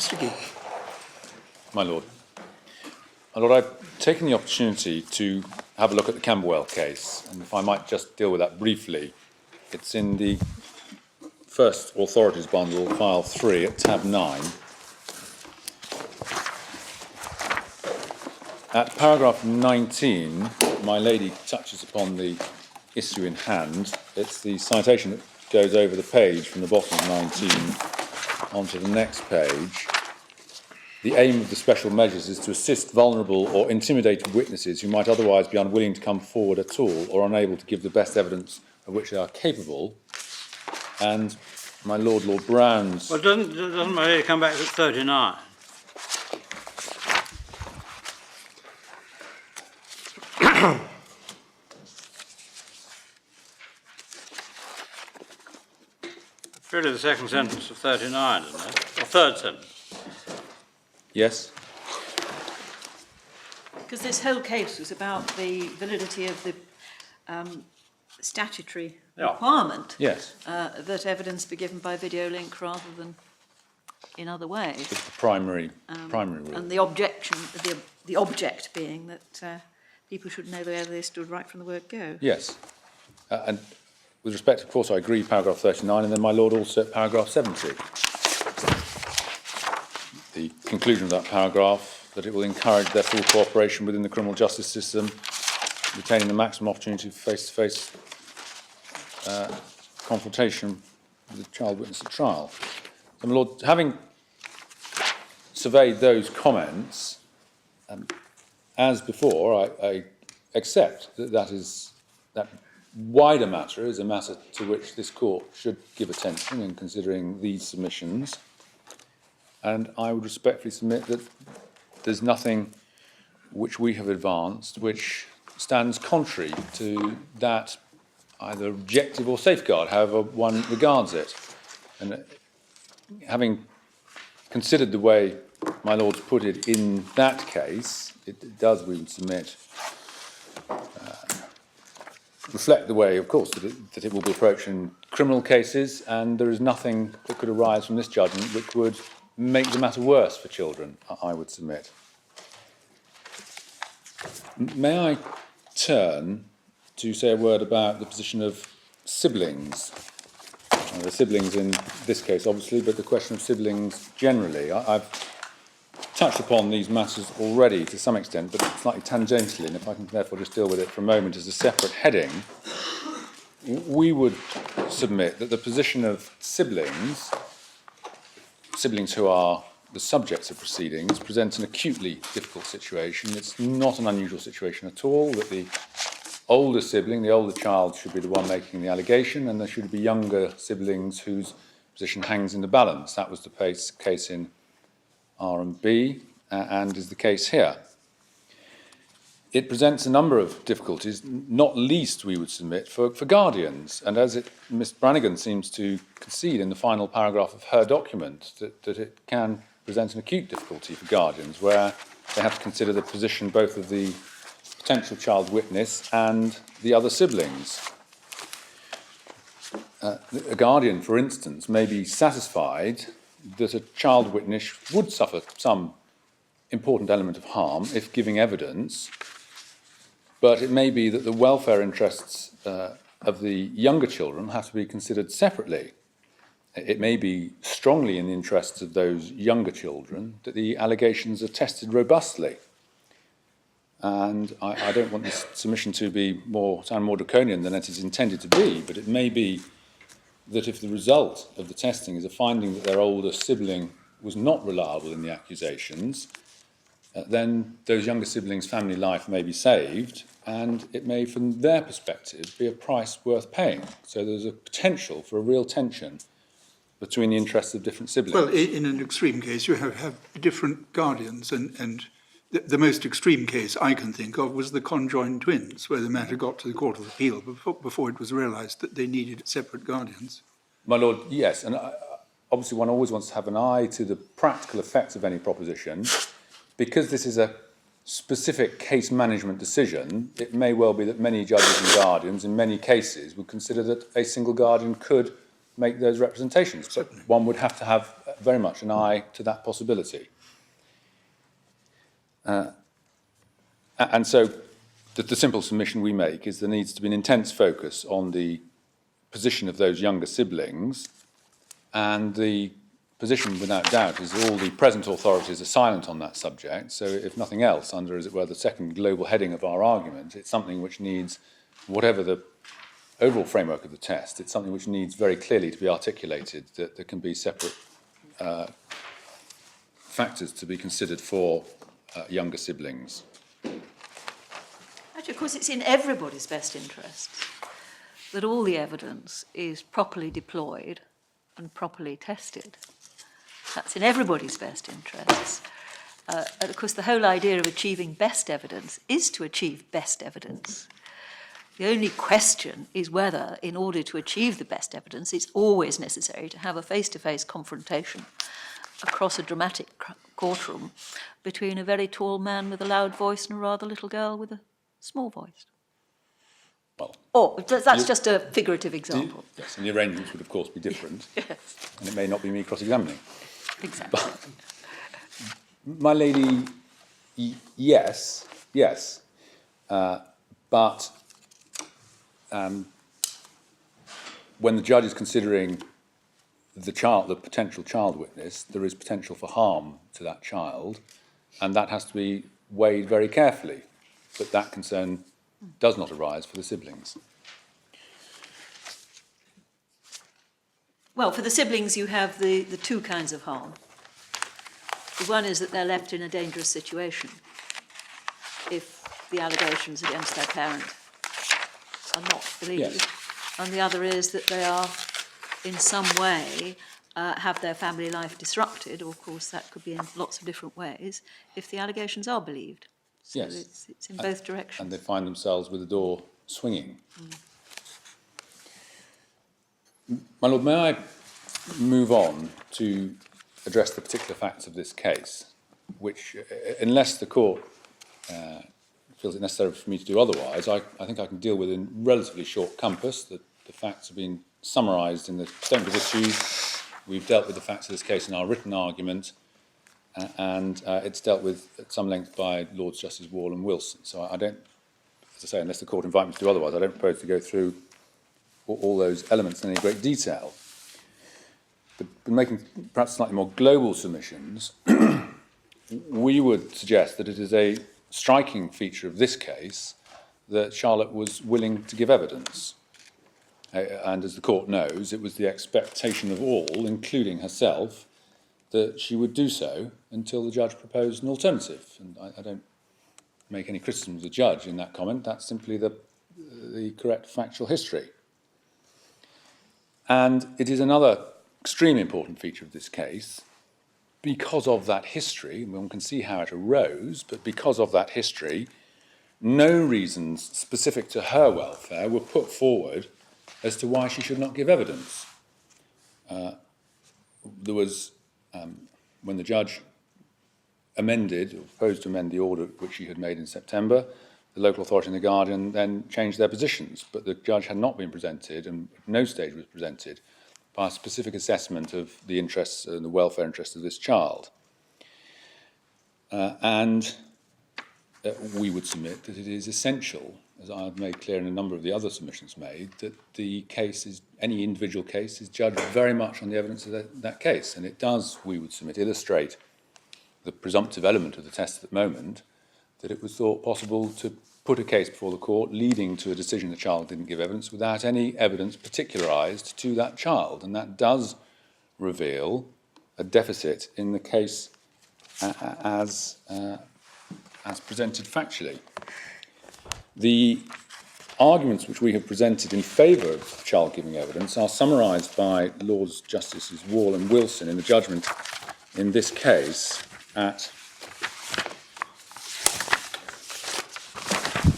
Mr. Geek. My Lord. My Lord, I've taken the opportunity to have a look at the Camberwell case, and if I might just deal with that briefly. It's in the first authorities bundle, file 3 at tab 9. At paragraph 19, my lady touches upon the issue in hand. It's the citation that goes over the page from the bottom of 19 onto the next page. The aim of the special measures is to assist vulnerable or intimidated witnesses who might otherwise be unwilling to come forward at all or unable to give the best evidence of which they are capable. And my Lord Brown's... Well, doesn't my lady come back to 39? It's really the second sentence of 39, isn't it? Or third sentence. Yes? Because this whole case was about the validity of the statutory requirement that evidence be given by video link rather than in other ways. It's the primary rule. And the objection, the object being that people should know where they stood right from the word go. Yes. And with respect, of course, I agree, paragraph 39, and then my Lord also at paragraph 70. The conclusion of that paragraph, that it will encourage their full cooperation within the criminal justice system, retaining the maximum opportunity for face-to-face confrontation with the child witness at trial. So, my Lord, having surveyed those comments, as before, I accept that that wider matter is a matter to which this court should give attention in considering these submissions. And I would respectfully submit that there's nothing which we have advanced which stands contrary to that either objective or safeguard, however one regards it. And having considered the way my Lord's put it in that case, it does, we would submit, reflect the way, of course, that it will be approached in criminal cases, and there is nothing that could arise from this judgment which would make the matter worse for children, I would submit. May I turn to say a word about the position of siblings? The siblings in this case, obviously, but the question of siblings generally. I've touched upon these matters already to some extent, but slightly tangentially, and if I can therefore just deal with it for a moment as a separate heading, we would submit that the position of siblings who are the subjects of proceedings, presents an acutely difficult situation. It's not an unusual situation at all that the older sibling, the older child, should be the one making the allegation, and there should be younger siblings whose position hangs in the balance. That was the case in R&B and is the case here. It presents a number of difficulties, not least, we would submit, for guardians. And as Ms Brannigan seems to concede in the final paragraph of her document, that it can present an acute difficulty for guardians, where they have to consider the position both of the potential child witness and the other siblings. A guardian, for instance, may be satisfied that a child witness would suffer some important element of harm if giving evidence, but it may be that the welfare interests of the younger children have to be considered separately. It may be strongly in the interests of those younger children that the allegations are tested robustly. And I don't want this submission to sound more draconian than it is intended to be, but it may be that if the result of the testing is a finding that their older sibling was not reliable in the accusations, then those younger siblings' family life may be saved, and it may, from their perspective, be a price worth paying. So there's a potential for a real tension between the interests of different siblings. Well, in an extreme case, you have different guardians, and the most extreme case I can think of was the conjoined twins, where the matter got to the Court of Appeal before it was realised that they needed separate guardians. My Lord, yes, and obviously one always wants to have an eye to the practical effects of any proposition. Because this is a specific case management decision, it may well be that many judges and guardians in many cases would consider that a single guardian could make those representations. But one would have to have very much an eye to that possibility. And so the simple submission we make is there needs to be an intense focus on the position of those younger siblings, and the position, without doubt, is all the present authorities are silent on that subject. So if nothing else, under, as it were, the second global heading of our argument, it's something which needs, whatever the overall framework of the test, it's something which needs very clearly to be articulated, that there can be separate factors to be considered for younger siblings. Actually, of course, it's in everybody's best interest that all the evidence is properly deployed and properly tested. That's in everybody's best interests. And of course, the whole idea of achieving best evidence is to achieve best evidence. The only question is whether, in order to achieve the best evidence, it's always necessary to have a face-to-face confrontation across a dramatic courtroom between a very tall man with a loud voice and a rather little girl with a small voice. Well, That's just a figurative example. Yes, and the arrangements would, of course, be different. Yes. And it may not be me cross-examining. Exactly. But, my lady, yes. But when the judge is considering the potential child witness, there is potential for harm to that child, and that has to be weighed very carefully. But that concern does not arise for the siblings. Well, for the siblings, you have the two kinds of harm. The one is that they're left in a dangerous situation if the allegations against their parent are not believed. Yes. And the other is that they are, in some way, have their family life disrupted, or of course that could be in lots of different ways, if the allegations are believed. So Yes. it's in both directions. And they find themselves with the door swinging. My Lord, may I move on to address the particular facts of this case, which, unless the court feels it necessary for me to do otherwise, I think I can deal with in relatively short compass. The facts have been summarised in the statement of issues. We've dealt with the facts of this case in our written argument, and it's dealt with at some length by Lords Justice Wall and Wilson. So I don't, as I say, unless the court invite me to do otherwise, I don't propose to go through all those elements in any great detail. But making perhaps slightly more global submissions, we would suggest that it is a striking feature of this case that Charlotte was willing to give evidence. And as the court knows, it was the expectation of all, including herself, that she would do so until the judge proposed an alternative. And I don't make any criticism of the judge in that comment. That's simply the correct factual history. And it is another extremely important feature of this case, because of that history, one can see how it arose, but because of that history, no reasons specific to her welfare were put forward as to why she should not give evidence. There was, when the judge amended, or proposed to amend the order which she had made in September, the local authority and the Guardian then changed their positions, but the judge had not been presented, and at no stage was presented, by a specific assessment of the interests and the welfare interests of this child. And we would submit that it is essential, as I've made clear in a number of the other submissions made, that the case is, any individual case is judged very much on the evidence of that case. And it does, we would submit, illustrate the presumptive element of the test at the moment, that it was thought possible to put a case before the court leading to a decision the child didn't give evidence without any evidence particularised to that child. And that does reveal a deficit in the case as presented factually. The arguments which we have presented in favour of child giving evidence are summarised by Lords Justices Wall and Wilson in the judgment in this case at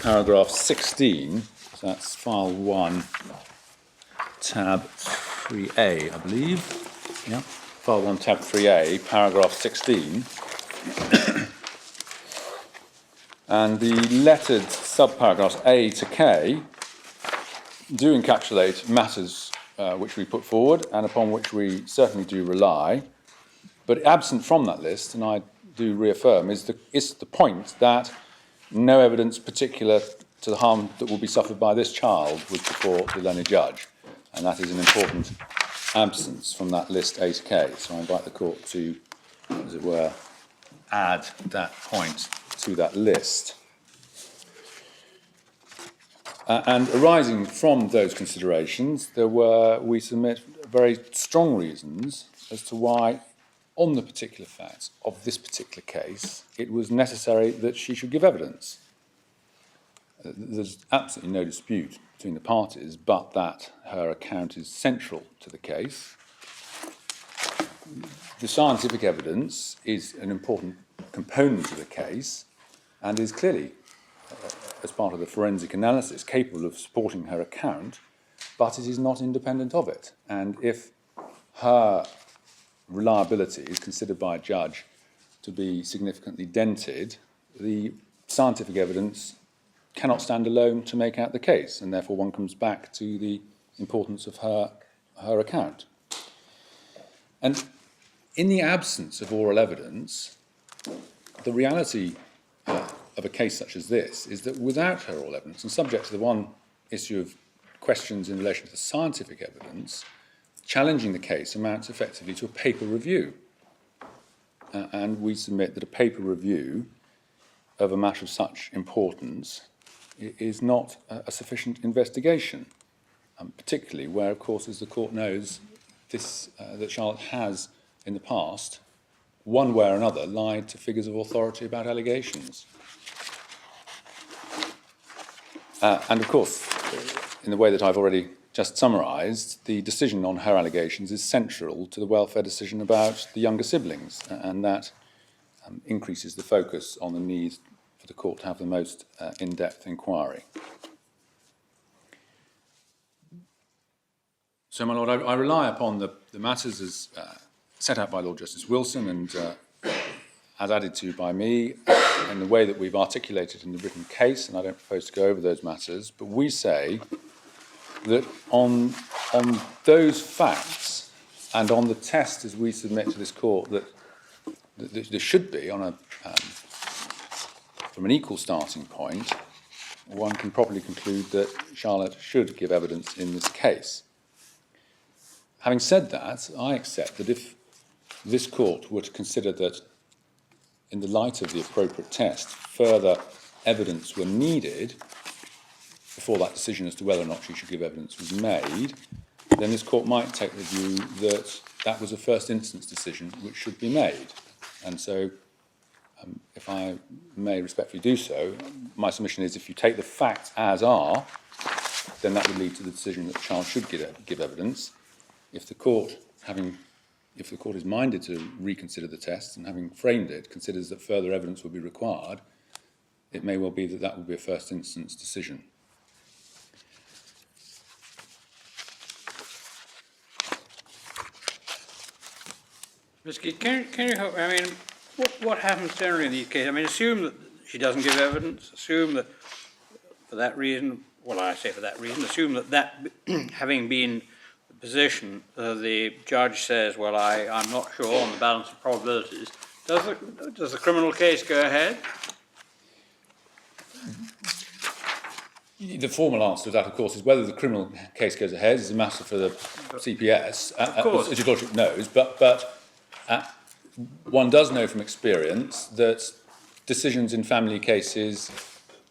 paragraph 16, so that's file 1, tab 3A, I believe. Yeah, file 1, tab 3A, paragraph 16. And the lettered subparagraphs A to K do encapsulate matters which we put forward and upon which we certainly do rely. But absent from that list, and I do reaffirm, is the point that no evidence particular to the harm that will be suffered by this child was before the learned judge. And that is an important absence from that list 8K. So I invite the court to, as it were, add that point to that list. And arising from those considerations, there were, we submit, very strong reasons as to why, on the particular facts of this particular case, it was necessary that she should give evidence. There's absolutely no dispute between the parties, but that her account is central to the case. The scientific evidence is an important component of the case and is clearly, as part of the forensic analysis, capable of supporting her account, but it is not independent of it. And if her reliability is considered by a judge to be significantly dented, the scientific evidence cannot stand alone to make out the case, and therefore one comes back to the importance of her account. And in the absence of oral evidence, the reality of a case such as this is that without her oral evidence, and subject to the one issue of questions in relation to the scientific evidence, challenging the case amounts effectively to a paper review. And we submit that a paper review of a matter of such importance is not a sufficient investigation, particularly where, of course, as the court knows, that Charlotte has, in the past, one way or another, lied to figures of authority about allegations. And, of course, in the way that I've already just summarised, the decision on her allegations is central to the welfare decision about the younger siblings, and that increases the focus on the need for the court to have the most in-depth inquiry. So, my Lord, I rely upon the matters as set out by Lord Justice Wilson and as added to by me in the way that we've articulated in the written case, and I don't propose to go over those matters, but we say that on those facts and on the test as we submit to this court that there should be on from an equal starting point, one can probably conclude that Charlotte should give evidence in this case. Having said that, I accept that if this court were to consider that, in the light of the appropriate test, further evidence were needed before that decision as to whether or not she should give evidence was made, then this court might take the view that that was a first instance decision which should be made. And so, if I may respectfully do so, my submission is if you take the facts as are, then that would lead to the decision that the child should give evidence. If the court is minded to reconsider the test and having framed it, considers that further evidence will be required, it may well be that that will be a first instance decision. Ms. Keith, can you help? I mean, what happens generally in these cases? I mean, assume that she doesn't give evidence, assume that for that reason, well, I say for that reason, assume that having been the position, the judge says, well, I'm not sure on the balance of probabilities. Does the criminal case go ahead? The formal answer to that, of course, is whether the criminal case goes ahead is a matter for the CPS, as your Lordship knows, but one does know from experience that decisions in family cases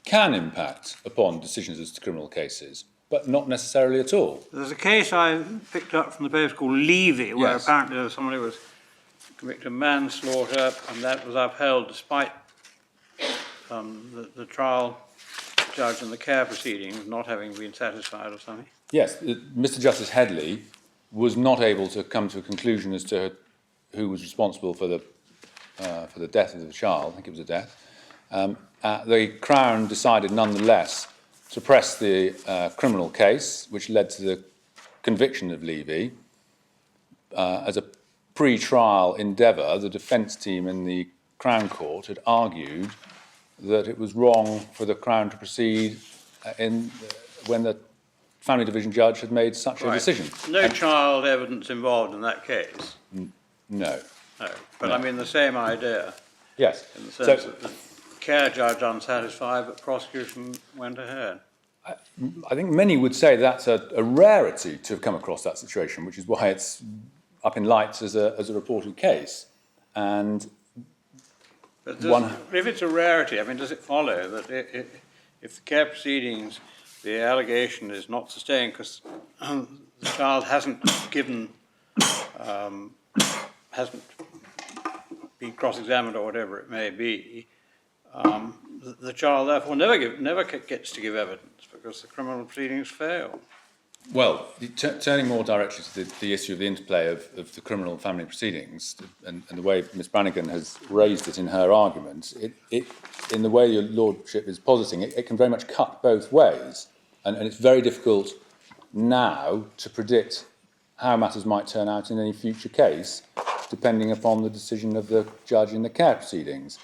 can impact upon decisions as to criminal cases, but not necessarily at all. There's a case I picked up from the paper called Levy, where Yes. apparently somebody was convicted of manslaughter, and that was upheld despite the trial judge and the care proceedings not having been satisfied or something. Yes, Mr. Justice Headley was not able to come to a conclusion as to who was responsible for the death of the child. I think it was a death. The Crown decided nonetheless to press the criminal case, which led to the conviction of Levy. As a pre-trial endeavour, the defence team in the Crown Court had argued that it was wrong for the Crown to proceed when the family division judge had made such a decision. No child evidence involved in that case? No. No, but I mean the same idea, Yes. in the sense that the care judge unsatisfied, but prosecution went ahead. I think many would say that's a rarity to have come across that situation, which is why it's up in lights as a reported case. And But if it's a rarity, I mean, does it follow that if the care proceedings, the allegation is not sustained because the child hasn't hasn't been cross-examined or whatever it may be, the child therefore never gets to give evidence because the criminal proceedings fail? well, turning more directly to the issue of the interplay of the criminal and family proceedings and the way Ms Brannigan has raised it in her argument, in the way your lordship is positing, it can very much cut both ways. And it's very difficult now to predict how matters might turn out in any future case, depending upon the decision of the judge in the care proceedings.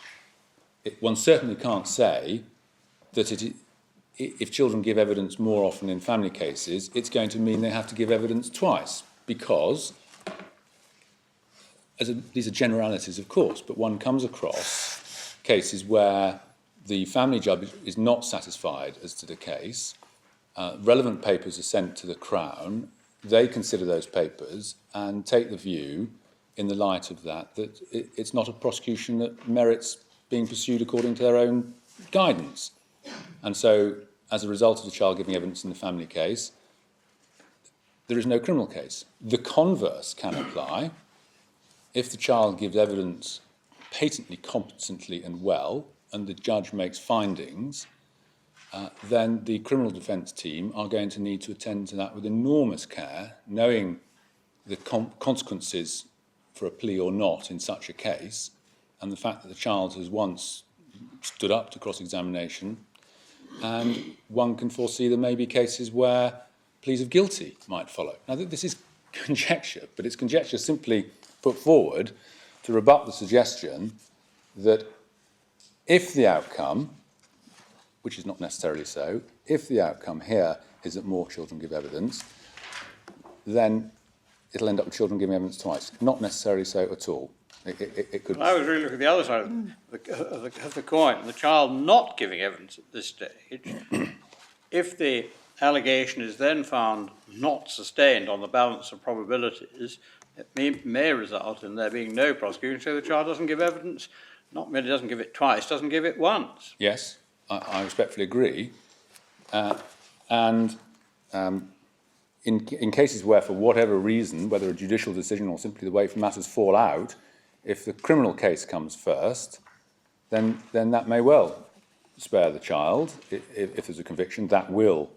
One certainly can't say that if children give evidence more often in family cases, it's going to mean they have to give evidence twice, because, these are generalities, of course, but one comes across cases where the family judge is not satisfied as to the case, relevant papers are sent to the Crown, they consider those papers and take the view, in the light of that it's not a prosecution that merits being pursued according to their own guidance. And so, as a result of the child giving evidence in the family case, there is no criminal case. The converse can apply. If the child gives evidence patently, competently and well, and the judge makes findings, then the criminal defence team are going to need to attend to that with enormous care, knowing the consequences for a plea or not in such a case, and the fact that the child has once stood up to cross-examination, and one can foresee there may be cases where pleas of guilty might follow. Now, this is conjecture, but it's conjecture simply put forward to rebut the suggestion that if the outcome, which is not necessarily so, if the outcome here is that more children give evidence, then it'll end up with children giving evidence twice. Not necessarily so at all. It could. Well, I was really looking at the other side of the coin, the child not giving evidence at this stage. If the allegation is then found not sustained on the balance of probabilities, it may result in there being no prosecution, so the child doesn't give evidence, not merely doesn't give it twice, doesn't give it once. Yes, I respectfully agree. In cases where, for whatever reason, whether a judicial decision or simply the way matters fall out, if the criminal case comes first, then that may well spare the child. If there's a conviction, that will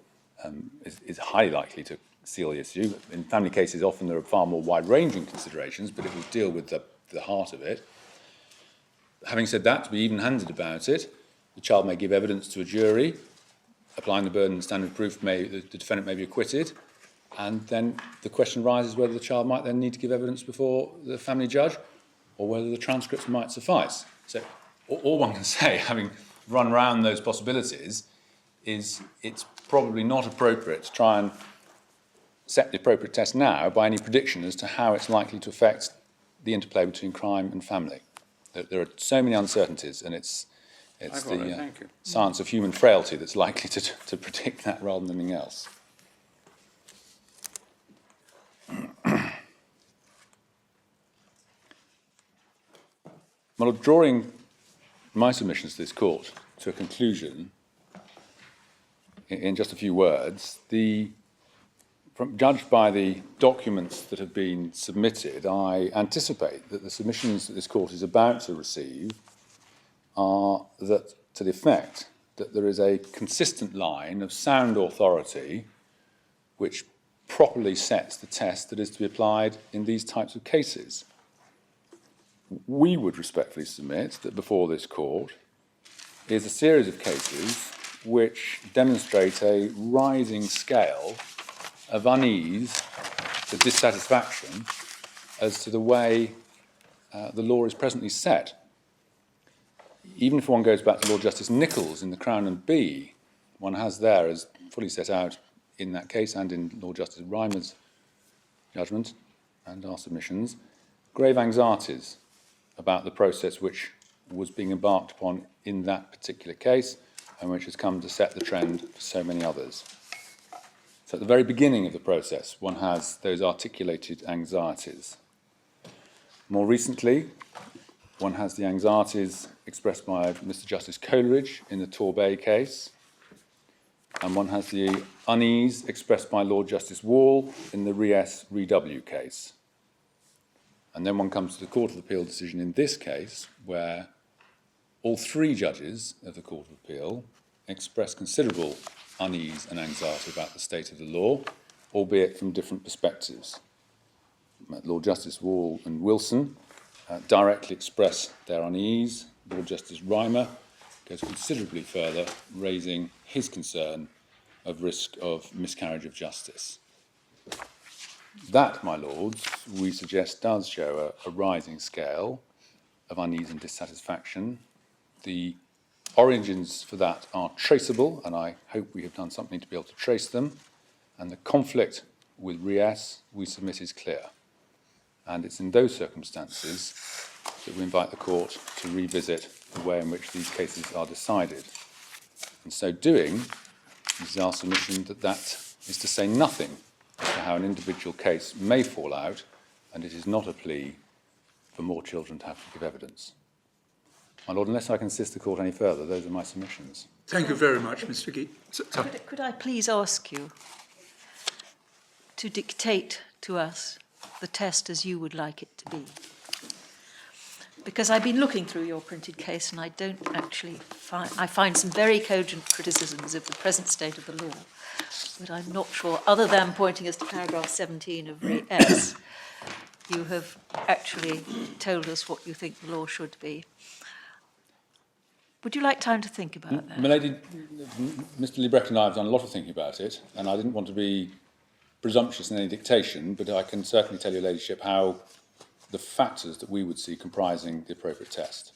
is highly likely to seal the issue. In family cases, often there are far more wide-ranging considerations, but it will deal with the heart of it. Having said that, to be even-handed about it, the child may give evidence to a jury, applying the burden and standard of proof, the defendant may be acquitted, and then the question rises whether the child might then need to give evidence before the family judge, or whether the transcripts might suffice. So all one can say, having run round those possibilities, is it's probably not appropriate to try and set the appropriate test now by any prediction as to how it's likely to affect the interplay between crime and family. There are so many uncertainties, and it's the science of human frailty that's likely to predict that rather than anything else. Well, drawing my submissions to this court to a conclusion in just a few words, judged by the documents that have been submitted, I anticipate that the submissions that this court is about to receive are that to the effect that there is a consistent line of sound authority which properly sets the test that is to be applied in these types of cases. We would respectfully submit that before this court is a series of cases which demonstrate a rising scale of unease, of dissatisfaction as to the way the law is presently set. Even if one goes back to Lord Justice Nichols in the Crown and B, one has there, as fully set out in that case and in Lord Justice Rymer's judgment and our submissions, grave anxieties about the process which was being embarked upon in that particular case and which has come to set the trend for so many others. So at the very beginning of the process, one has those articulated anxieties. More recently, one has the anxieties expressed by Mr. Justice Coleridge in the Torbay case, and one has the unease expressed by Lord Justice Wall in the Re-W case. And then one comes to the Court of Appeal decision in this case, where all three judges of the Court of Appeal express considerable unease and anxiety about the state of the law, albeit from different perspectives. Lord Justice Wall and Wilson directly express their unease. Lord Justice Rymer goes considerably further, raising his concern of risk of miscarriage of justice. That, my lords, we suggest does show a rising scale of unease and dissatisfaction. The origins for that are traceable, and I hope we have done something to be able to trace them. And the conflict with Ries, we submit, is clear. And it's in those circumstances that we invite the court to revisit the way in which these cases are decided. In so doing, it is our submission that that is to say nothing as to how an individual case may fall out, and it is not a plea for more children to have to give evidence. My Lord, unless I can assist the court any further, those are my submissions. Thank you very much, Mr. Gee. Could I please ask you to dictate to us the test as you would like it to be? Because I've been looking through your printed case and I don't actually I find some very cogent criticisms of the present state of the law, but I'm not sure, other than pointing us to paragraph 17 of Re S, you have actually told us what you think the law should be. Would you like time to think about that? My Lady, Mr. Librecht and I have done a lot of thinking about it, and I didn't want to be presumptuous in any dictation, but I can certainly tell your ladyship how the factors that we would see comprising the appropriate test.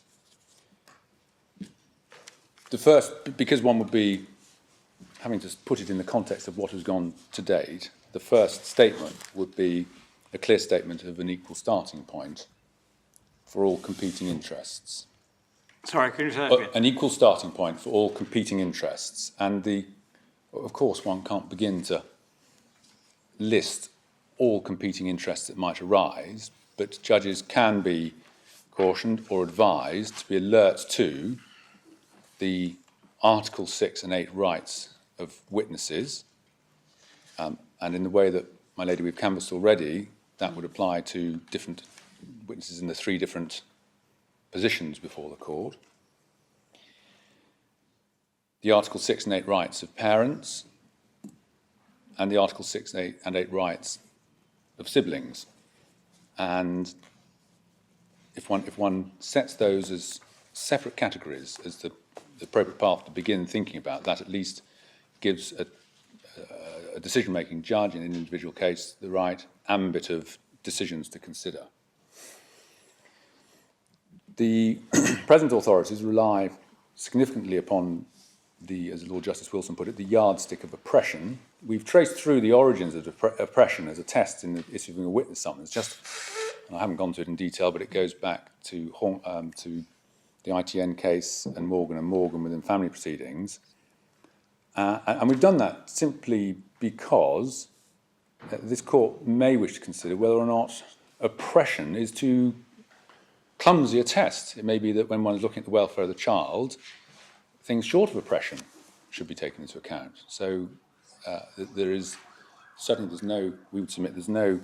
The first, because one would be having to put it in the context of what has gone to date, the first statement would be a clear statement of an equal starting point for all competing interests. Sorry, can you say that again? An equal starting point for all competing interests. And of course, one can't begin to list all competing interests that might arise, but judges can be cautioned or advised to be alert to the Article 6 and 8 rights of witnesses. And in the way that, my lady, we've canvassed already, that would apply to different witnesses in the three different positions before the court. The Article 6 and 8 rights of parents, and the Article 6 and 8 rights of siblings. And if one sets those as separate categories as the appropriate path to begin thinking about, that at least gives a decision-making judge in an individual case the right ambit of decisions to consider. The present authorities rely significantly upon as Lord Justice Wilson put it, the yardstick of oppression. We've traced through the origins of oppression as a test in the issuing a witness summons. I haven't gone to it in detail, but it goes back to the ITN case and Morgan within family proceedings. And we've done that simply because this court may wish to consider whether or not oppression is too clumsy a test. It may be that when one is looking at the welfare of the child, things short of oppression should be taken into account. So there's no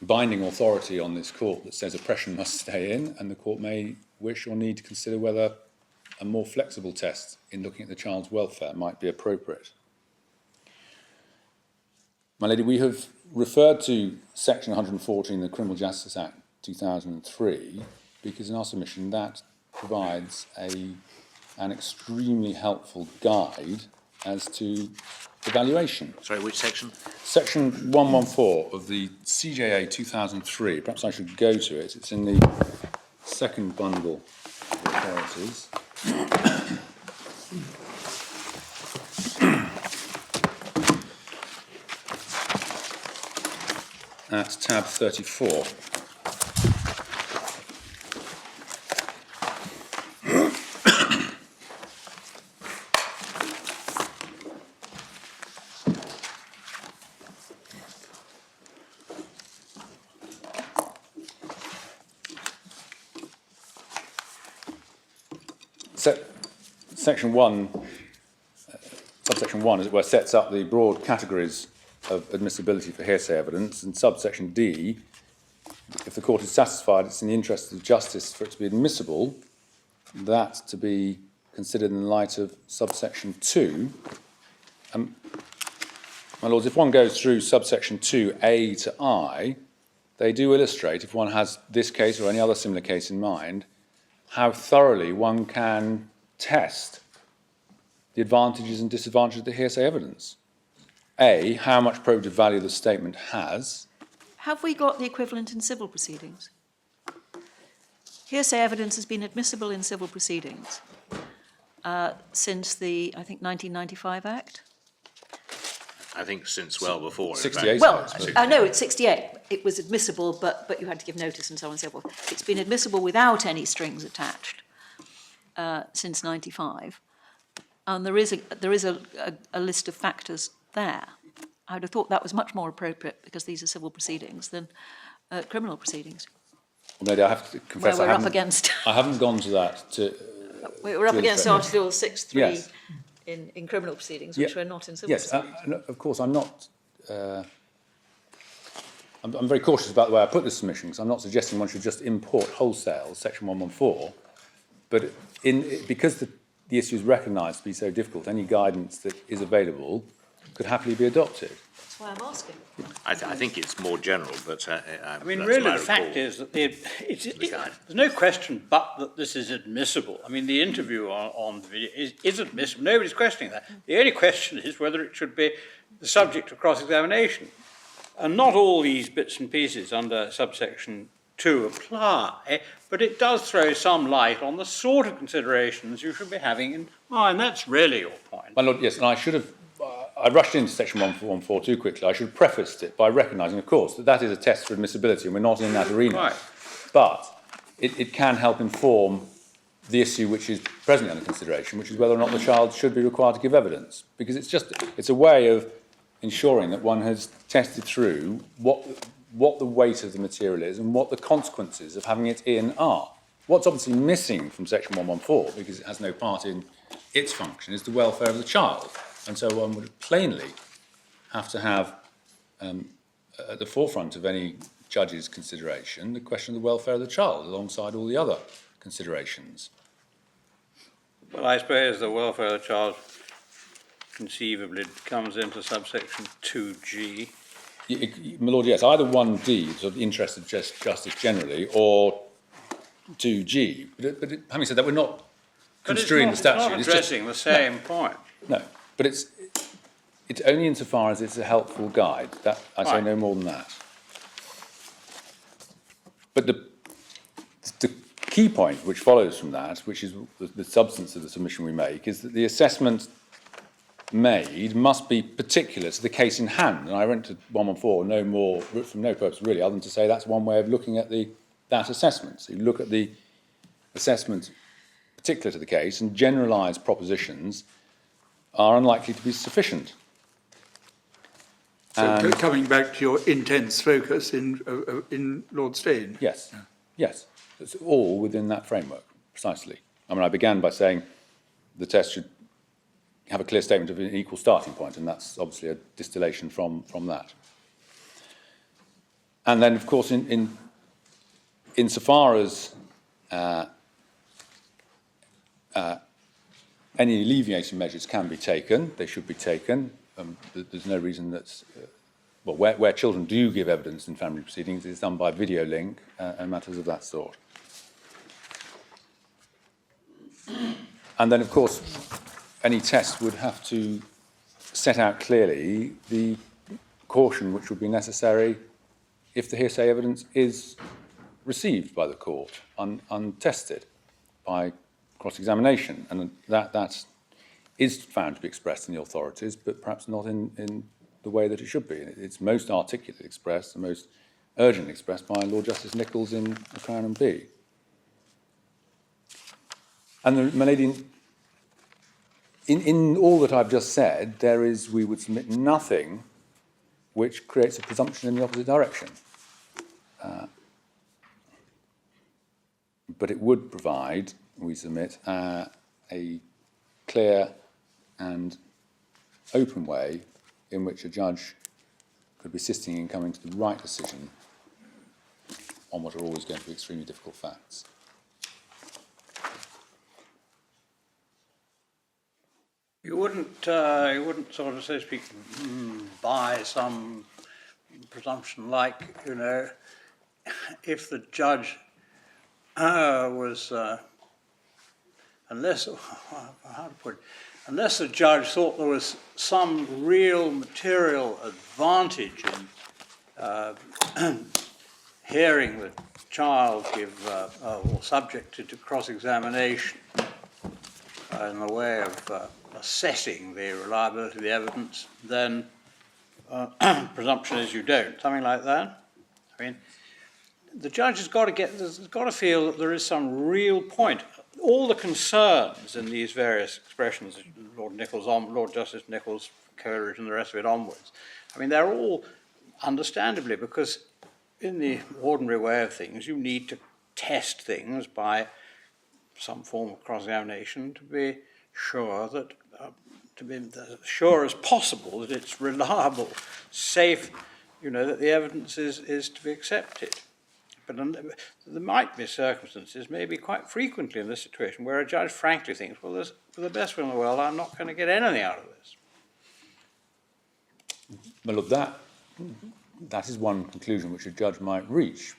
binding authority on this court that says oppression must stay in, and the court may wish or need to consider whether a more flexible test in looking at the child's welfare might be appropriate. My lady, we have referred to Section 114 of the Criminal Justice Act 2003 because in our submission that provides an extremely helpful guide as to evaluation. Sorry, which section? Section 114 of the CJA 2003. Perhaps I should go to it. It's in the second bundle of authorities. At tab 34. Section 1, subsection 1, as it were, sets up the broad categories of admissibility for hearsay evidence, and subsection D, if the court is satisfied it's in the interest of justice for it to be admissible, that to be considered in the light of subsection 2. My Lords, if one goes through subsection 2A to I, they do illustrate, if one has this case or any other similar case in mind, how thoroughly one can test the advantages and disadvantages of the hearsay evidence. A, how much probative value the statement has. Have we got the equivalent in civil proceedings? Hearsay evidence has been admissible in civil proceedings since the, I think, 1995 Act. I think since well before. in 68. fact. Well, I know it's 68. It was admissible, but you had to give notice and so on and so forth. It's been admissible without any strings attached since 95. And there is a list of factors there. I would have thought that was much more appropriate because these are civil proceedings than criminal proceedings. Well, maybe I have to confess Where we're I up against. I haven't gone to that. We're up against Article 6.3 Yes. in criminal proceedings, which Yeah. we're not in civil Yes, proceedings. no, of course, I'm not. I'm very cautious about the way I put this submission, because I'm not suggesting one should just import wholesale Section 114, but because the issue is recognised to be so difficult, any guidance that is available could happily be adopted. That's why I'm asking. I think it's more general, but I mean, really, the fact is that there's no question but that this is admissible. I mean, the interview on the video is admissible. Nobody's questioning that. The only question is whether it should be the subject of cross-examination. And not all these bits and pieces under subsection 2 apply, but it does throw some light on the sort of considerations you should be having in mind. That's really your point. My Lord, yes, and I should have. I rushed into Section 114 too quickly. I should have prefaced it by recognising, of course, that that is a test for admissibility, and we're not in that arena. Right. But it can help inform the issue which is presently under consideration, which is whether or not the child should be required to give evidence, because it's a way of ensuring that one has tested through what the weight of the material is and what the consequences of having it in are. What's obviously missing from Section 114, because it has no part in its function, is the welfare of the child. And so one would plainly have to have at the forefront of any judge's consideration the question of the welfare of the child alongside all the other considerations. Well, I suppose the welfare of the child conceivably comes into subsection 2G. My Lord, yes, either 1D, sort of the interest of justice generally, or 2G. But having said that, we're not construing the statute. It's not addressing the same point. No, but it's only insofar as it's a helpful guide. That I say Right. no more than that. But the key point which follows from that, which is the substance of the submission we make, is that the assessment made must be particular to the case in hand. And I went to 114 no more from no purpose really, other than to say that's one way of looking at that assessment. So you look at the assessment particular to the case, and generalised propositions are unlikely to be sufficient. So coming back to your intense focus in Lord Steyne. Yes, yes, it's all within that framework, precisely. I mean, I began by saying the test should have a clear statement of an equal starting point, and that's obviously a distillation from that. And then, of course, insofar as any alleviating measures can be taken, they should be taken. There's no reason that's... well, where children do give evidence in family proceedings, it's done by video link and matters of that sort. And then, of course, any test would have to set out clearly the caution which would be necessary if the hearsay evidence is received by the court, untested by cross-examination. And that is found to be expressed in the authorities, but perhaps not in the way that it should be. It's most articulately expressed and most urgently expressed by Lord Justice Nichols in the Crown and B. And my lady, in all that I've just said, we would submit nothing which creates a presumption in the opposite direction. But it would provide, we submit, a clear and open way in which a judge could be assisting in coming to the right decision on what are always going to be extremely difficult facts. You wouldn't sort of, so to speak, buy some presumption like, you know, if the judge was, unless, how to put it, unless the judge thought there was some real material advantage in hearing the child give, or subjected to cross-examination in the way of assessing the reliability of the evidence, then presumption is you don't, something like that. I mean, the judge has got to feel that there is some real point. All the concerns in these various expressions, Lord Justice Nichols, Coleridge, and the rest of it onwards, I mean, they're all understandably, because in the ordinary way of things, you need to test things by some form of cross-examination to be sure that, to be as sure as possible that it's reliable, safe, you know, that the evidence is to be accepted. But there might be circumstances, maybe quite frequently in this situation, where a judge frankly thinks, well, for the best will in the world, I'm not going to get anything out of this. But look, that is one conclusion which a judge might reach,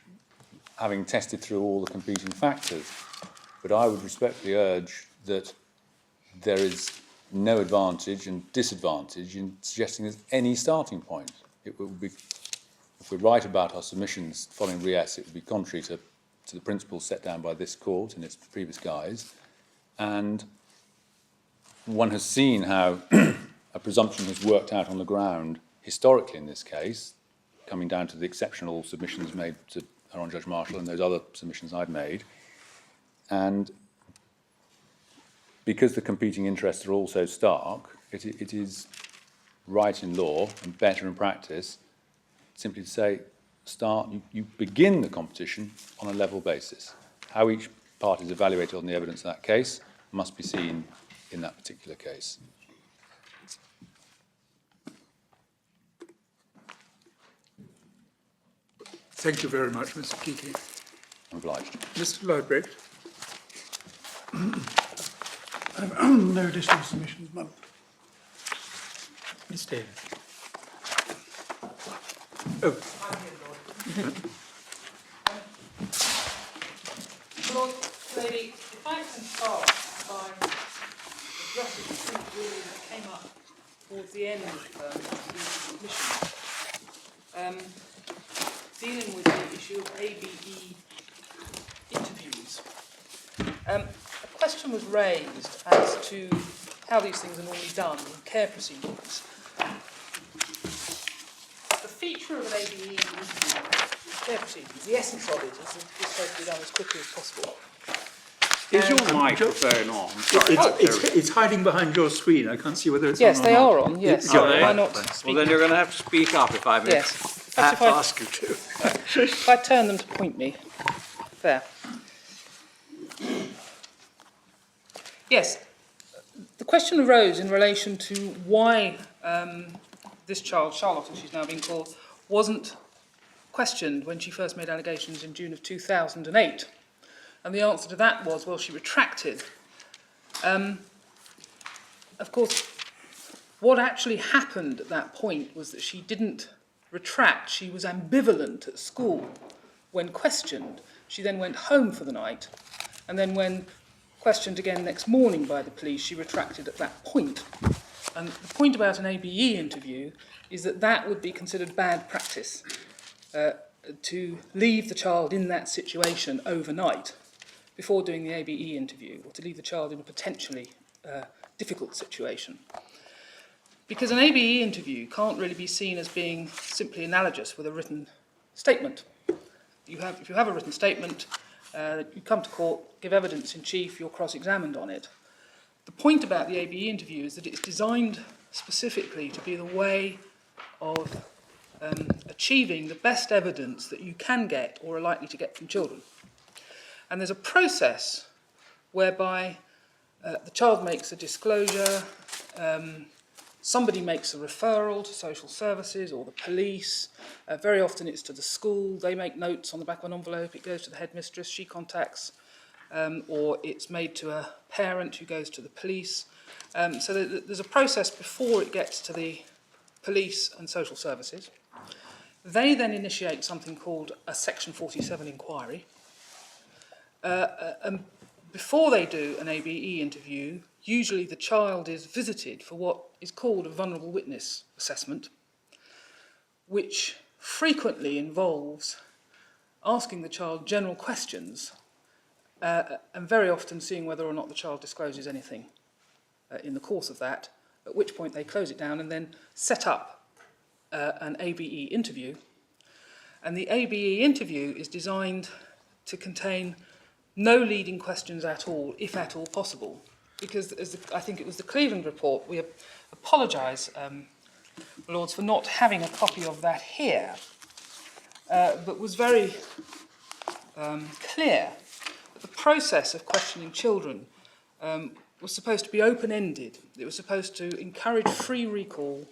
having tested through all the competing factors. But I would respectfully urge that there is no advantage and disadvantage in suggesting there's any starting point. It would be, if we're right about our submissions following Ries, it would be contrary to the principles set down by this court in its previous guise. And one has seen how a presumption has worked out on the ground historically in this case, coming down to the exceptional submissions made to Her Honour Judge Marshall and those other submissions I've made. And because the competing interests are all so stark, it is right in law and better in practice simply to say, you begin the competition on a level basis. How each party is evaluated on the evidence of that case must be seen in that particular case. Thank you very much, Mr. Kiki. I'm obliged. Mr. Lodbrek. No additional submissions, Madam. Miss Davis. Oh. Lord Lady, if I can start by addressing the truth ruling that came up towards the end of the submission, dealing with the issue of ABE interviews. A question was raised as to how these things are normally done in care proceedings. The feature of an ABE interview in care proceedings, the essence of it is supposed to be done as quickly as possible. Is your microphone on? Sorry. It's hiding behind your screen. I can't see whether it's Yes, on they or are not. on, yes. Are they? Why not Well, speak? then you're going to have to speak up if I may Yes. perhaps ask you to. If I turn them to point me. There. Yes. The question arose in relation to why this child, Charlotte, as she's now being called, wasn't questioned when she first made allegations in June of 2008. And the answer to that was, well, she retracted. Of course, what actually happened at that point was that she didn't retract. She was ambivalent at school when questioned. She then went home for the night, and then when questioned again next morning by the police, she retracted at that point. And the point about an ABE interview is that that would be considered bad practice, to leave the child in that situation overnight before doing the ABE interview, or to leave the child in a potentially difficult situation. Because an ABE interview can't really be seen as being simply analogous with a written statement. If you have a written statement, you come to court, give evidence in chief, you're cross-examined on it. The point about the ABE interview is that it's designed specifically to be the way of achieving the best evidence that you can get or are likely to get from children. And there's a process whereby The child makes a disclosure, somebody makes a referral to social services or the police. Very often it's to the school. They make notes on the back of an envelope. It goes to the headmistress. She contacts, or it's made to a parent who goes to the police. So there's a process before it gets to the police and social services. They then initiate something called a Section 47 inquiry. And before they do an ABE interview, usually the child is visited for what is called a vulnerable witness assessment, which frequently involves asking the child general questions and very often seeing whether or not the child discloses anything in the course of that, at which point they close it down and then set up an ABE interview. And the ABE interview is designed to contain no leading questions at all, if at all possible. Because I think it was the Cleveland report, we apologise, Lords, for not having a copy of that here, but was very clear that the process of questioning children was supposed to be open-ended. It was supposed to encourage free recall,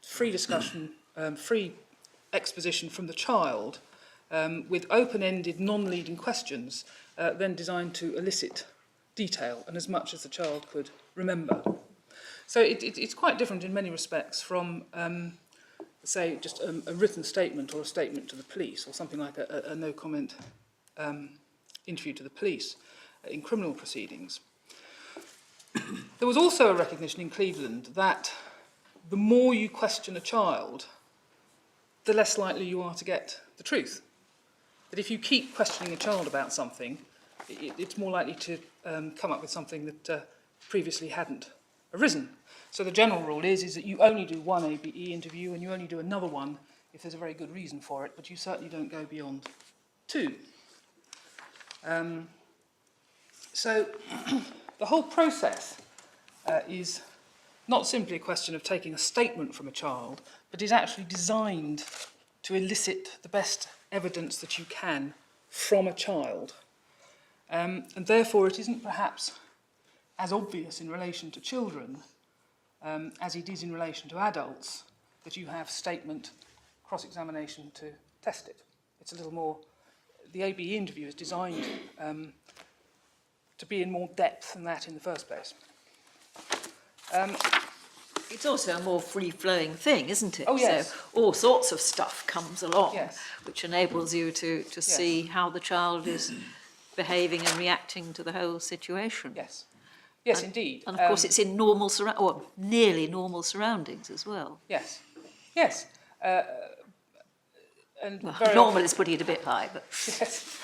free discussion, free exposition from the child, with open-ended, non-leading questions, then designed to elicit detail and as much as the child could remember. So it's quite different in many respects from, say, just a written statement or a statement to the police or something like a no-comment interview to the police in criminal proceedings. There was also a recognition in Cleveland that the more you question a child, the less likely you are to get the truth. That if you keep questioning a child about something, it's more likely to come up with something that previously hadn't arisen. So the general rule is that you only do one ABE interview and you only do another one if there's a very good reason for it, but you certainly don't go beyond two. So the whole process is not simply a question of taking a statement from a child, but is actually designed to elicit the best evidence that you can from a child. And therefore it isn't perhaps as obvious in relation to children as it is in relation to adults that you have statement, cross-examination to test it. It's a little more, the ABE interview is designed to be in more depth than that in the first place. It's also a more free-flowing thing, isn't it? Oh, yes. So all sorts of stuff comes along, Yes. which enables you to see how the child is behaving and reacting to the whole situation. Yes. Yes, indeed. And of course it's in normal, or nearly normal surroundings as well. Yes. Yes. And Well, very normal often, is putting it a bit high, but yes,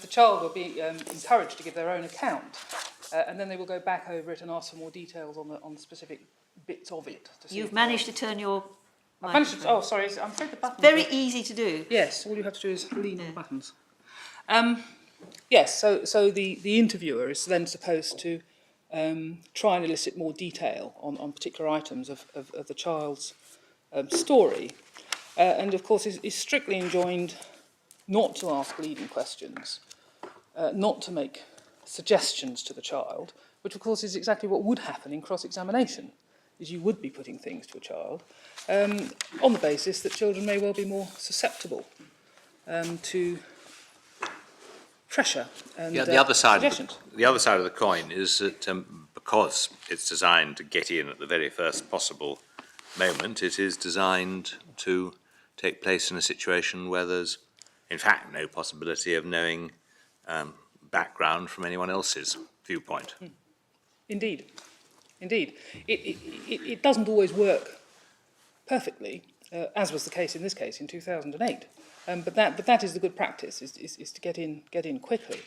the child will be encouraged to give their own account, and then they will go back over it and ask for more details on the specific bits of it. To see you've if managed to turn your I've managed to, microphone. oh, sorry, I'm afraid the button. Very easy to do. Yes, all you have to do is lean on the buttons. Yes, so the interviewer is then supposed to try and elicit more detail on particular items of the child's story. And of course is strictly enjoined not to ask leading questions, not to make suggestions to the child, which of course is exactly what would happen in cross-examination, is you would be putting things to a child on the basis that children may well be more susceptible to pressure and Yeah, the other side suggestions. of the coin is that because it's designed to get in at the very first possible moment, it is designed to take place in a situation where there's, in fact, no possibility of knowing background from anyone else's viewpoint. Indeed, indeed. It doesn't always work perfectly, as was the case in this case in 2008. But that is the good practice, is to get in quickly.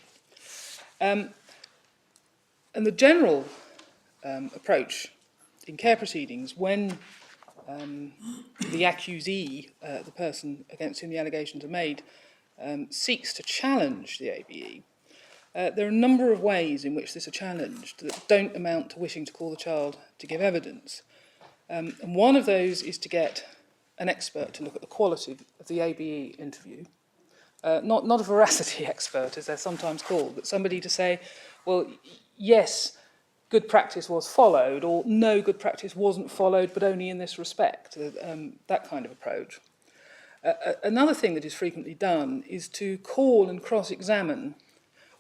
And the general approach in care proceedings, when the accusee, the person against whom the allegations are made, seeks to challenge the ABE, there are a number of ways in which this are challenged that don't amount to wishing to call the child to give evidence. And one of those is to get an expert to look at the quality of the ABE interview. Not a veracity expert, as they're sometimes called, but somebody to say, well, yes, good practice was followed, or no, good practice wasn't followed, but only in this respect, that kind of approach. Another thing that is frequently done is to call and cross-examine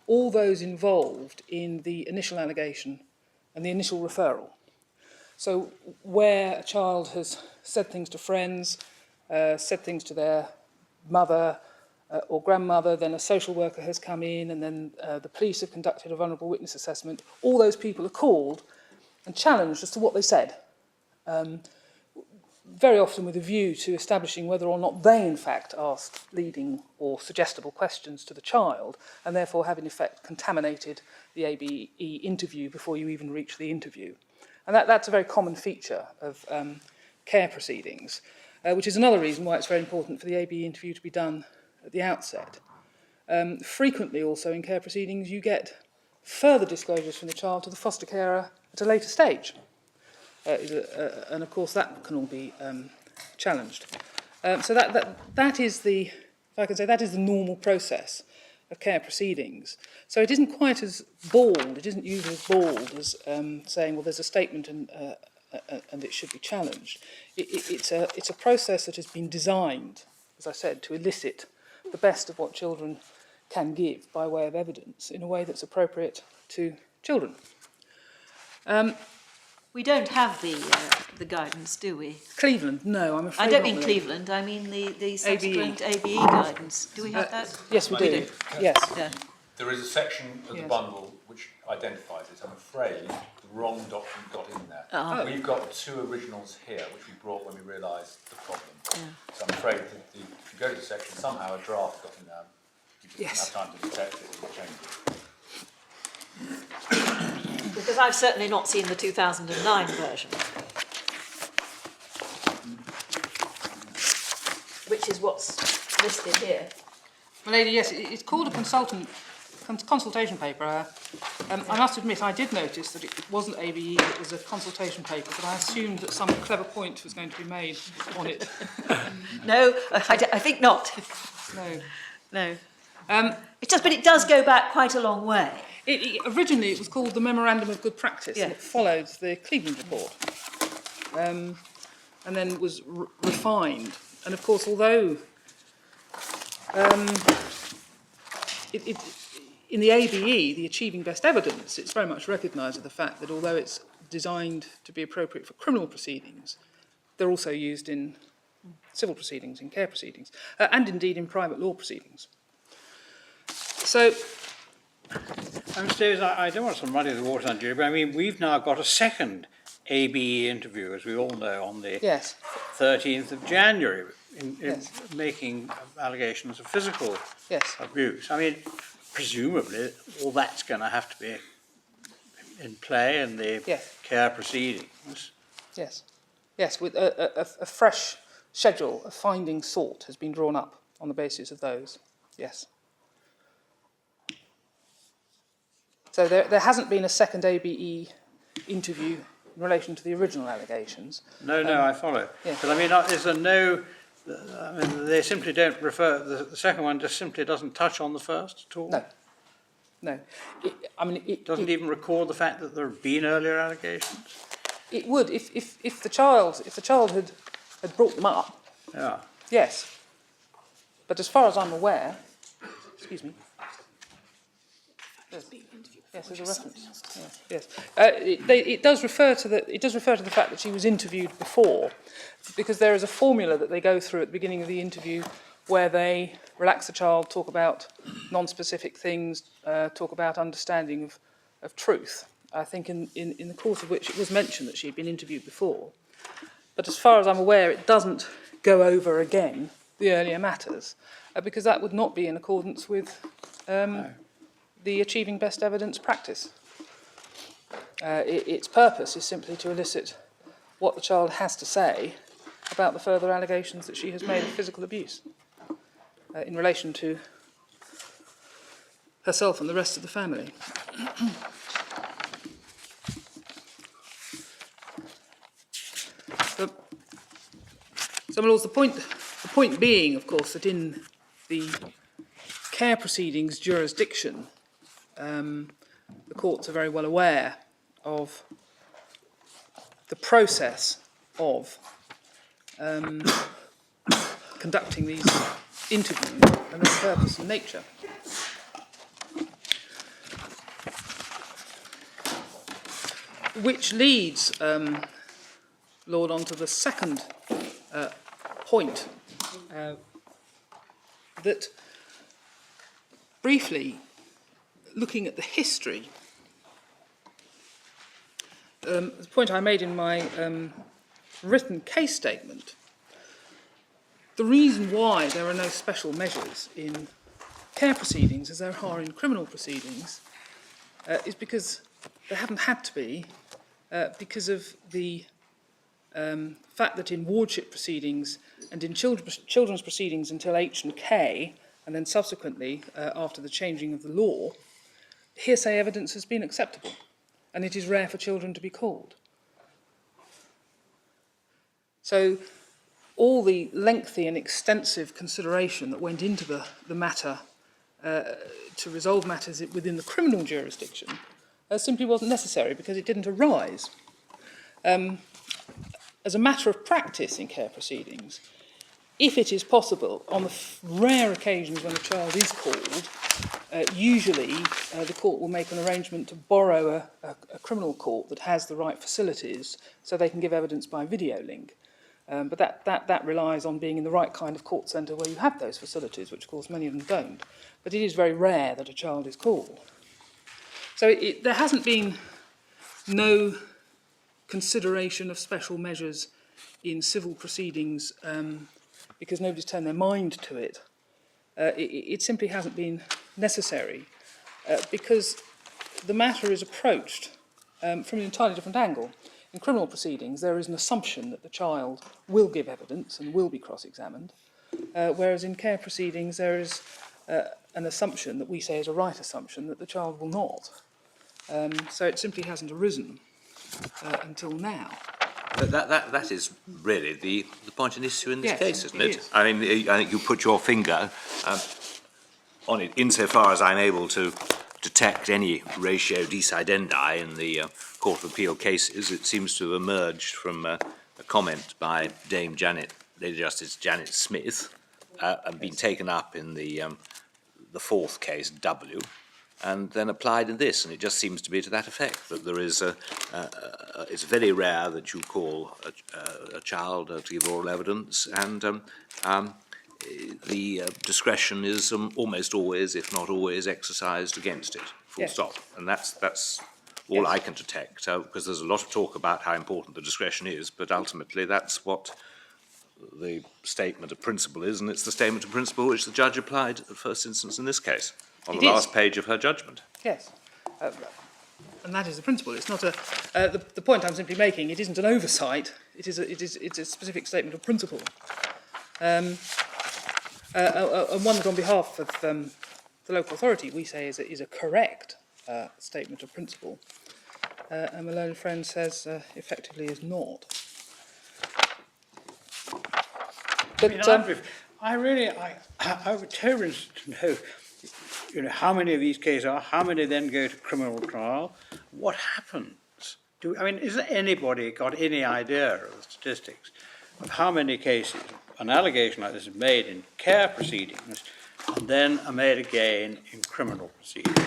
all those involved in the initial allegation and the initial referral. So where a child has said things to friends, said things to their mother or grandmother, then a social worker has come in, and then the police have conducted a vulnerable witness assessment, all those people are called and challenged as to what they said. Very often with a view to establishing whether or not they in fact asked leading or suggestible questions to the child, and therefore have in effect contaminated the ABE interview before you even reach the interview. And that's a very common feature of care proceedings, which is another reason why it's very important for the ABE interview to be done at the outset. Frequently also in care proceedings you get further disclosures from the child to the foster carer at a later stage. And of course that can all be challenged. So that is the, if I can say, that is the normal process of care proceedings. So it isn't quite as bald, it isn't usually as bald as saying, well, there's a statement and it should be challenged. It's a process that has been designed, as I said, to elicit the best of what children can give by way of evidence in a way that's appropriate to children. We don't have the guidance, do we? Cleveland, no, I'm afraid I don't not, mean Lily. Cleveland, I mean the subsequent ABE guidance. Do we have that? Yes, we do. Yes. Yeah. There is a section of the Yes. bundle which identifies it. I'm afraid the wrong document got in there. Oh. We've got two originals here, which we brought when we realised the problem. So I'm afraid that if you go to the section, somehow a draft got in there. You just Yes. didn't have time to detect it and change it. Because I've certainly not seen the 2009 version, which is what's listed here. My lady, yes, it's called a consultation paper. I must admit, I did notice that it wasn't ABE, it was a consultation paper, but I assumed that some clever point was going to be made on it. No, I think not. No. No. But it does go back quite a long way. Originally, it was called the Memorandum of Good Practice, Yeah. and it followed the Cleveland report, and then was refined. And of course, although in the ABE, the Achieving Best Evidence, it's very much recognised of the fact that although it's designed to be appropriate for criminal proceedings, they're also used in civil proceedings, in care proceedings, and indeed in private law proceedings. So, Mr. Davies, I don't want to muddy the water on Julie, but I mean, we've now got a second ABE interview, as we all know, on the yes, 13th of January, in Yes. making allegations of physical yes. abuse. I mean, presumably, all that's going to have to be in play in the Yes. care proceedings. Yes, with a fresh schedule of findings sought has been drawn up on the basis of those, yes. So there hasn't been a second ABE interview in relation to the original allegations. No, I follow. yeah. But I mean, is there no, I mean, they simply don't refer, the second one just simply doesn't touch on the first at all? No. It Doesn't even record the fact that there have been earlier allegations? it would, if the child had brought them up, Yeah. yes. But as far as I'm aware, excuse me. Yes, there's a reference. Yes. It does refer to the fact that she was interviewed before, because there is a formula that they go through at the beginning of the interview where they relax the child, talk about non-specific things, talk about understanding of truth. I think in the course of which it was mentioned that she had been interviewed before. But as far as I'm aware, it doesn't go over again the earlier matters, because that would not be in accordance with the Achieving Best Evidence practice. Its purpose is simply to elicit what the child has to say about the further allegations that she has made of physical abuse in relation to herself and the rest of the family. So, my lords, the point being, of course, that in the care proceedings jurisdiction, the courts are very well aware of the process of conducting these interviews and their purpose and nature. Which leads, Lord, on to the second point, that briefly, looking at the history, the point I made in my written case statement, the reason why there are no special measures in care proceedings as there are in criminal proceedings is because there haven't had to be, because of the fact that in wardship proceedings and in children's proceedings until H and K, and then subsequently after the changing of the law, hearsay evidence has been acceptable, and it is rare for children to be called. So all the lengthy and extensive consideration that went into the matter to resolve matters within the criminal jurisdiction simply wasn't necessary because it didn't arise. As a matter of practice in care proceedings, if it is possible, on the rare occasions when a child is called, usually the court will make an arrangement to borrow a criminal court that has the right facilities so they can give evidence by video link. But that relies on being in the right kind of court centre where you have those facilities, which of course many of them don't. But it is very rare that a child is called. So there hasn't been no consideration of special measures in civil proceedings because nobody's turned their mind to it. It simply hasn't been necessary because the matter is approached from an entirely different angle. In criminal proceedings, there is an assumption that the child will give evidence and will be cross-examined, whereas in care proceedings, there is an assumption that we say is a right assumption that the child will not. So it simply hasn't arisen until now. But that is really the point and issue in this Yes, case, isn't it it? is. I mean, I think you put your finger on it insofar as I'm able to detect any ratio decidendi in the Court of Appeal cases. It seems to have emerged from a comment by Lady Justice Janet Smith and been taken up in the fourth case, W, and then applied in this, and it just seems to be to that effect, that there is it's very rare that you call a child to give oral evidence, and the discretion is almost always, if not always, exercised against it, full Yes. stop. And that's all Yes. I can detect, because there's a lot of talk about how important the discretion is, but ultimately that's what the statement of principle is, and it's the statement of principle which the judge applied at first instance in this case, on It the is. last page of her judgment. Yes. And that is the principle. It's not the point I'm simply making. It isn't an oversight. It's a specific statement of principle, and one that, on behalf of the local authority, we say is a correct statement of principle. And my learned friend says effectively is not. But I would terribly interested to know, how many of these cases are, how many then go to criminal trial, what happens? Is there anybody got any idea of the statistics of how many cases an allegation like this is made in care proceedings and then are made again in criminal proceedings?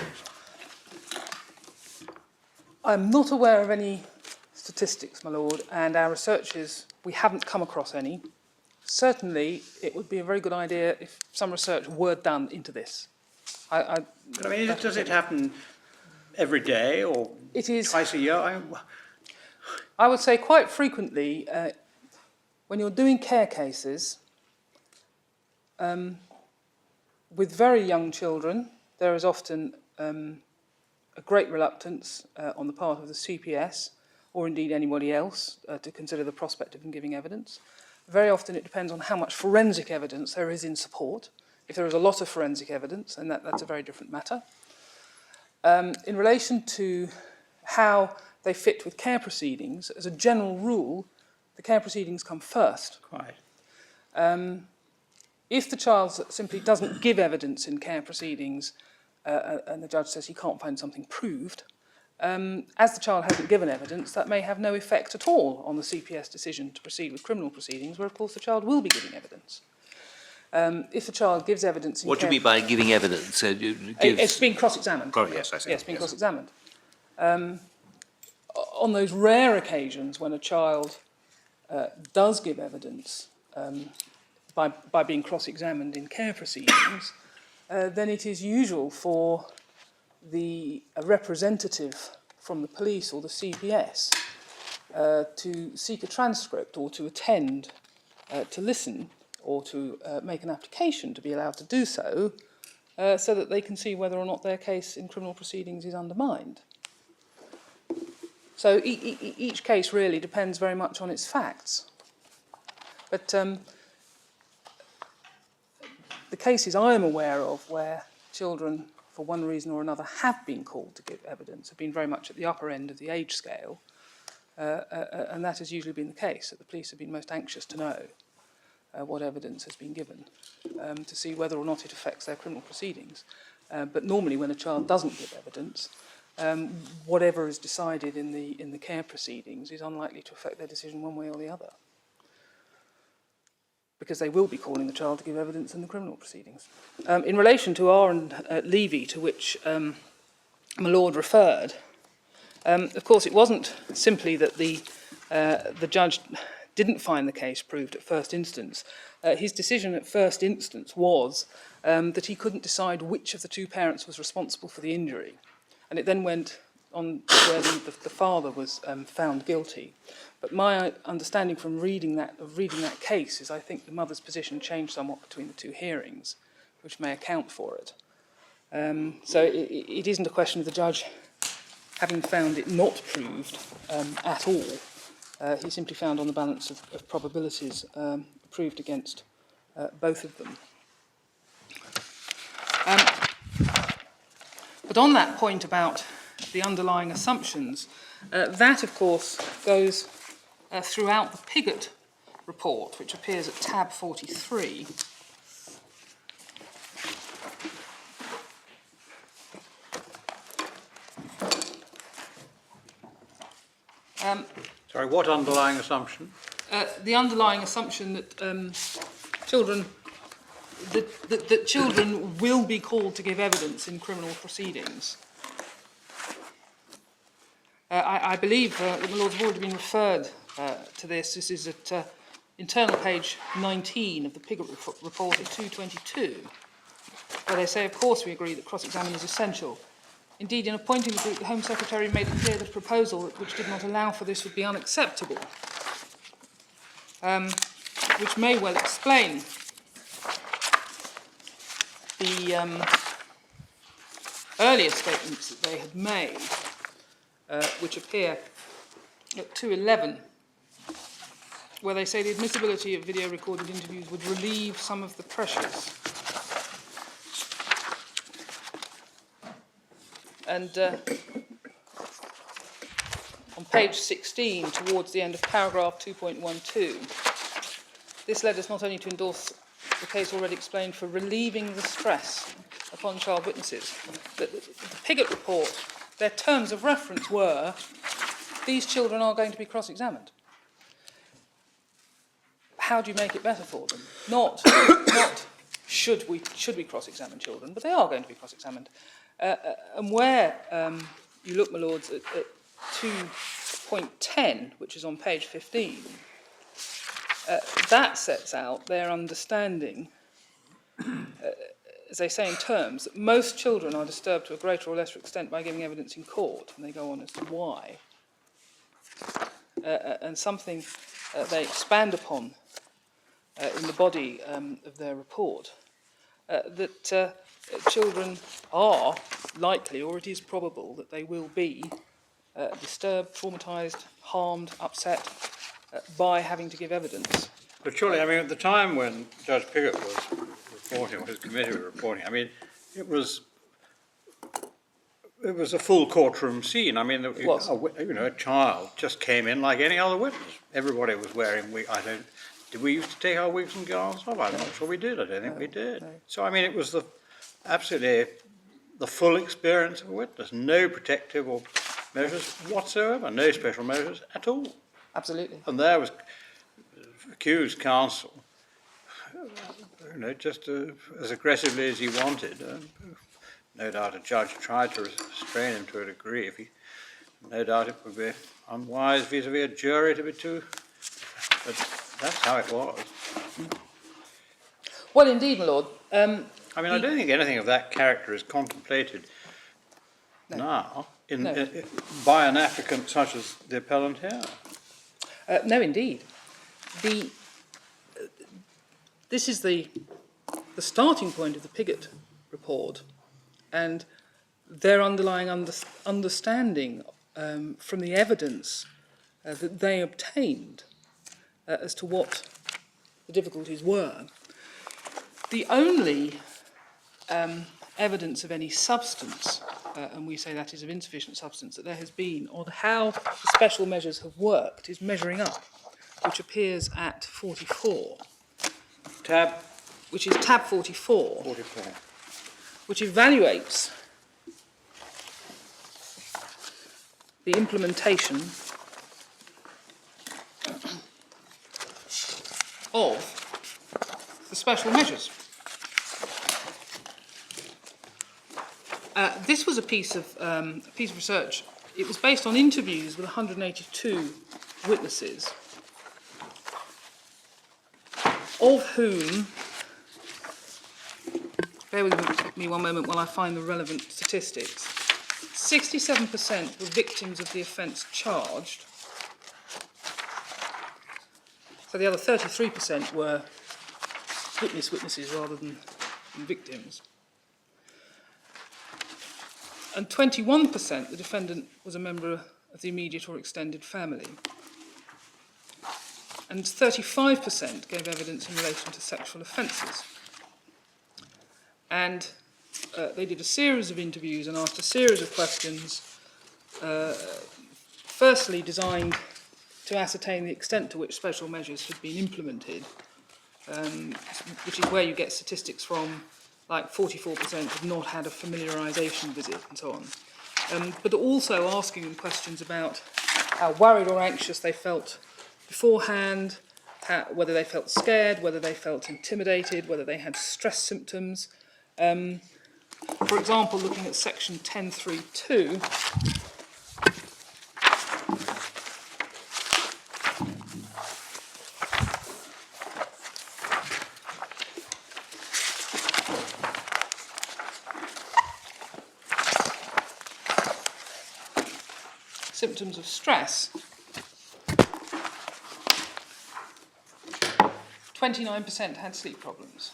I'm not aware of any statistics, my lord, and our researchers, we haven't come across any. Certainly, it would be a very good idea if some research were done into this. Does it happen every day or It is. twice a year? I would say quite frequently, when you're doing care cases, with very young children, there is often a great reluctance on the part of the CPS, or indeed anybody else, to consider the prospect of them giving evidence. Very often it depends on how much forensic evidence there is in support. If there is a lot of forensic evidence, then that's a very different matter. In relation to how they fit with care proceedings, as a general rule, the care proceedings come first. Quite. If the child simply doesn't give evidence in care proceedings and the judge says he can't find something proved, as the child hasn't given evidence, that may have no effect at all on the CPS decision to proceed with criminal proceedings, where of course the child will be giving evidence. If the child gives evidence... What do you mean by giving evidence? It's being cross-examined. Yes, I see. Yes, being cross-examined. On those rare occasions when a child does give evidence by being cross-examined in care proceedings, then it is usual for the representative from the police or the CPS to seek a transcript or to attend, to listen or to make an application to be allowed to do so, so that they can see whether or not their case in criminal proceedings is undermined. So each case really depends very much on its facts. But the cases I am aware of where children, for one reason or another, have been called to give evidence have been very much at the upper end of the age scale, and that has usually been the case, that the police have been most anxious to know what evidence has been given to see whether or not it affects their criminal proceedings. But normally when a child doesn't give evidence, whatever is decided in the care proceedings is unlikely to affect their decision one way or the other, because they will be calling the child to give evidence in the criminal proceedings. In relation to R and Levy, to which my Lord referred, of course it wasn't simply that the judge didn't find the case proved at first instance. His decision at first instance was that he couldn't decide which of the two parents was responsible for the injury. And it then went on where the father was found guilty. But my understanding from reading that case is I think the mother's position changed somewhat between the two hearings, which may account for it. So it isn't a question of the judge having found it not proved at all. He simply found on the balance of probabilities proved against both of them. But on that point about the underlying assumptions, that of course goes throughout the Pigott report, which appears at tab 43. Sorry, what underlying assumption? The underlying assumption that children will be called to give evidence in criminal proceedings. I believe that the Lords have already been referred to this. This is at internal page 19 of the Pigott report at 222, where they say, of course we agree that cross-examining is essential. Indeed, in appointing the group, the Home Secretary made it clear that a proposal which did not allow for this would be unacceptable, which may well explain the earlier statements that they had made, which appear at 211, where they say the admissibility of video recorded interviews would relieve some of the pressures. And on page 16, towards the end of paragraph 2.12, this led us not only to endorse the case already explained for relieving the stress upon child witnesses. The Pigott report, their terms of reference were, these children are going to be cross-examined. How do you make it better for them? Not should we cross-examine children, but they are going to be cross-examined. And where you look, my lords, at 2.10, which is on page 15, that sets out their understanding, as they say in terms, that most children are disturbed to a greater or lesser extent by giving evidence in court, and they go on as to why. And something they expand upon in the body of their report, that children are likely, or it is probable, that they will be disturbed, traumatised, harmed, upset by having to give evidence. But surely, I mean, at the time when Judge Pigott was reporting, or his committee were reporting, I mean, it was a full courtroom scene. I mean, a child just came in like any other witness. Everybody was wearing did we used to take our wigs and gowns off? I'm not sure we did. I don't think we did. No. So, I mean, it was absolutely the full experience of a witness, no protective or measures whatsoever, no special measures at all. Absolutely. And there was accused counsel, just as aggressively as he wanted. No doubt a judge tried to restrain him to a degree. No doubt it would be unwise vis-à-vis a jury to be too, but that's how it was. Well, indeed, my lord. I don't think anything of that character is contemplated now by an applicant such as the appellant here. No, indeed. This is the starting point of the Pigott report, and their underlying understanding from the evidence that they obtained as to what the difficulties were. The only evidence of any substance, and we say that is of insufficient substance, that there has been, or how the special measures have worked, is measuring up, which appears at 44. Which is tab 44. 44. Which evaluates the implementation of the special measures. This was a piece of research. It was based on interviews with 182 witnesses, of whom, bear with me one moment while I find the relevant statistics, 67% were victims of the offence charged. So the other 33% were witnesses rather than victims. And 21% the defendant was a member of the immediate or extended family. And 35% gave evidence in relation to sexual offences. And they did a series of interviews and asked a series of questions, firstly designed to ascertain the extent to which special measures had been implemented, which is where you get statistics from, like 44% had not had a familiarisation visit and so on. But also asking them questions about how worried or anxious they felt beforehand, whether they felt scared, whether they felt intimidated, whether they had stress symptoms. For example, looking at section 10.3.2, symptoms of stress, 29% had sleep problems,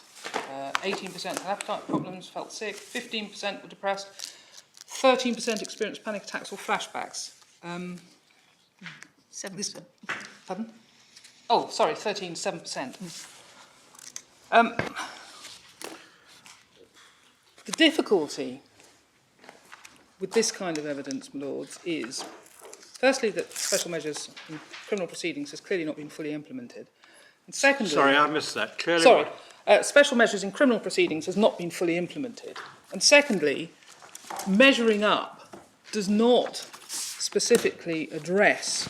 18% had appetite problems, felt sick, 15% were depressed, 13% experienced panic attacks or flashbacks. 7%. Pardon? Oh, sorry, 7%. The difficulty with this kind of evidence, my lords, is firstly that special measures in criminal proceedings has clearly not been fully implemented. And secondly... Sorry, I missed that. Clearly. Sorry. Special measures in criminal proceedings has not been fully implemented. And secondly, measuring up does not specifically address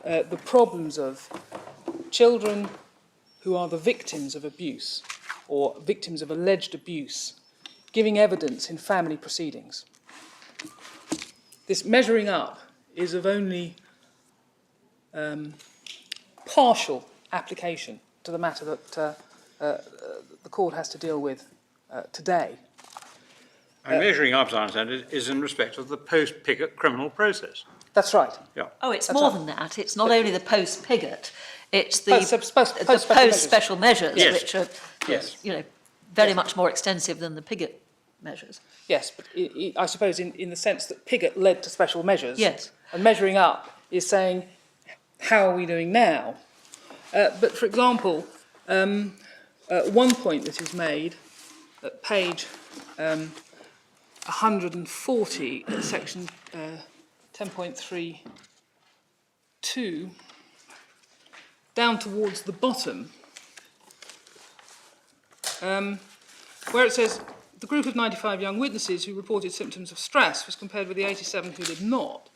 the problems of children who are the victims of abuse or victims of alleged abuse giving evidence in family proceedings. This measuring up is of only partial application to the matter that the court has to deal with today. And measuring up, as I understand it, is in respect of the post-Pigott criminal process. That's right. Yeah. Oh, it's That's more right. than that. It's not only the post-Pigott, it's the Post-special post-special measures, Yes. which are, Yes. very much more extensive than the Pigott measures. Yes, but I suppose in the sense that Pigott led to special measures. Yes. And measuring up is saying, how are we doing now? But for example, one point that is made at page 140, section 10.3.2, down towards the bottom, where it says, the group of 95 young witnesses who reported symptoms of stress was compared with the 87 who did not.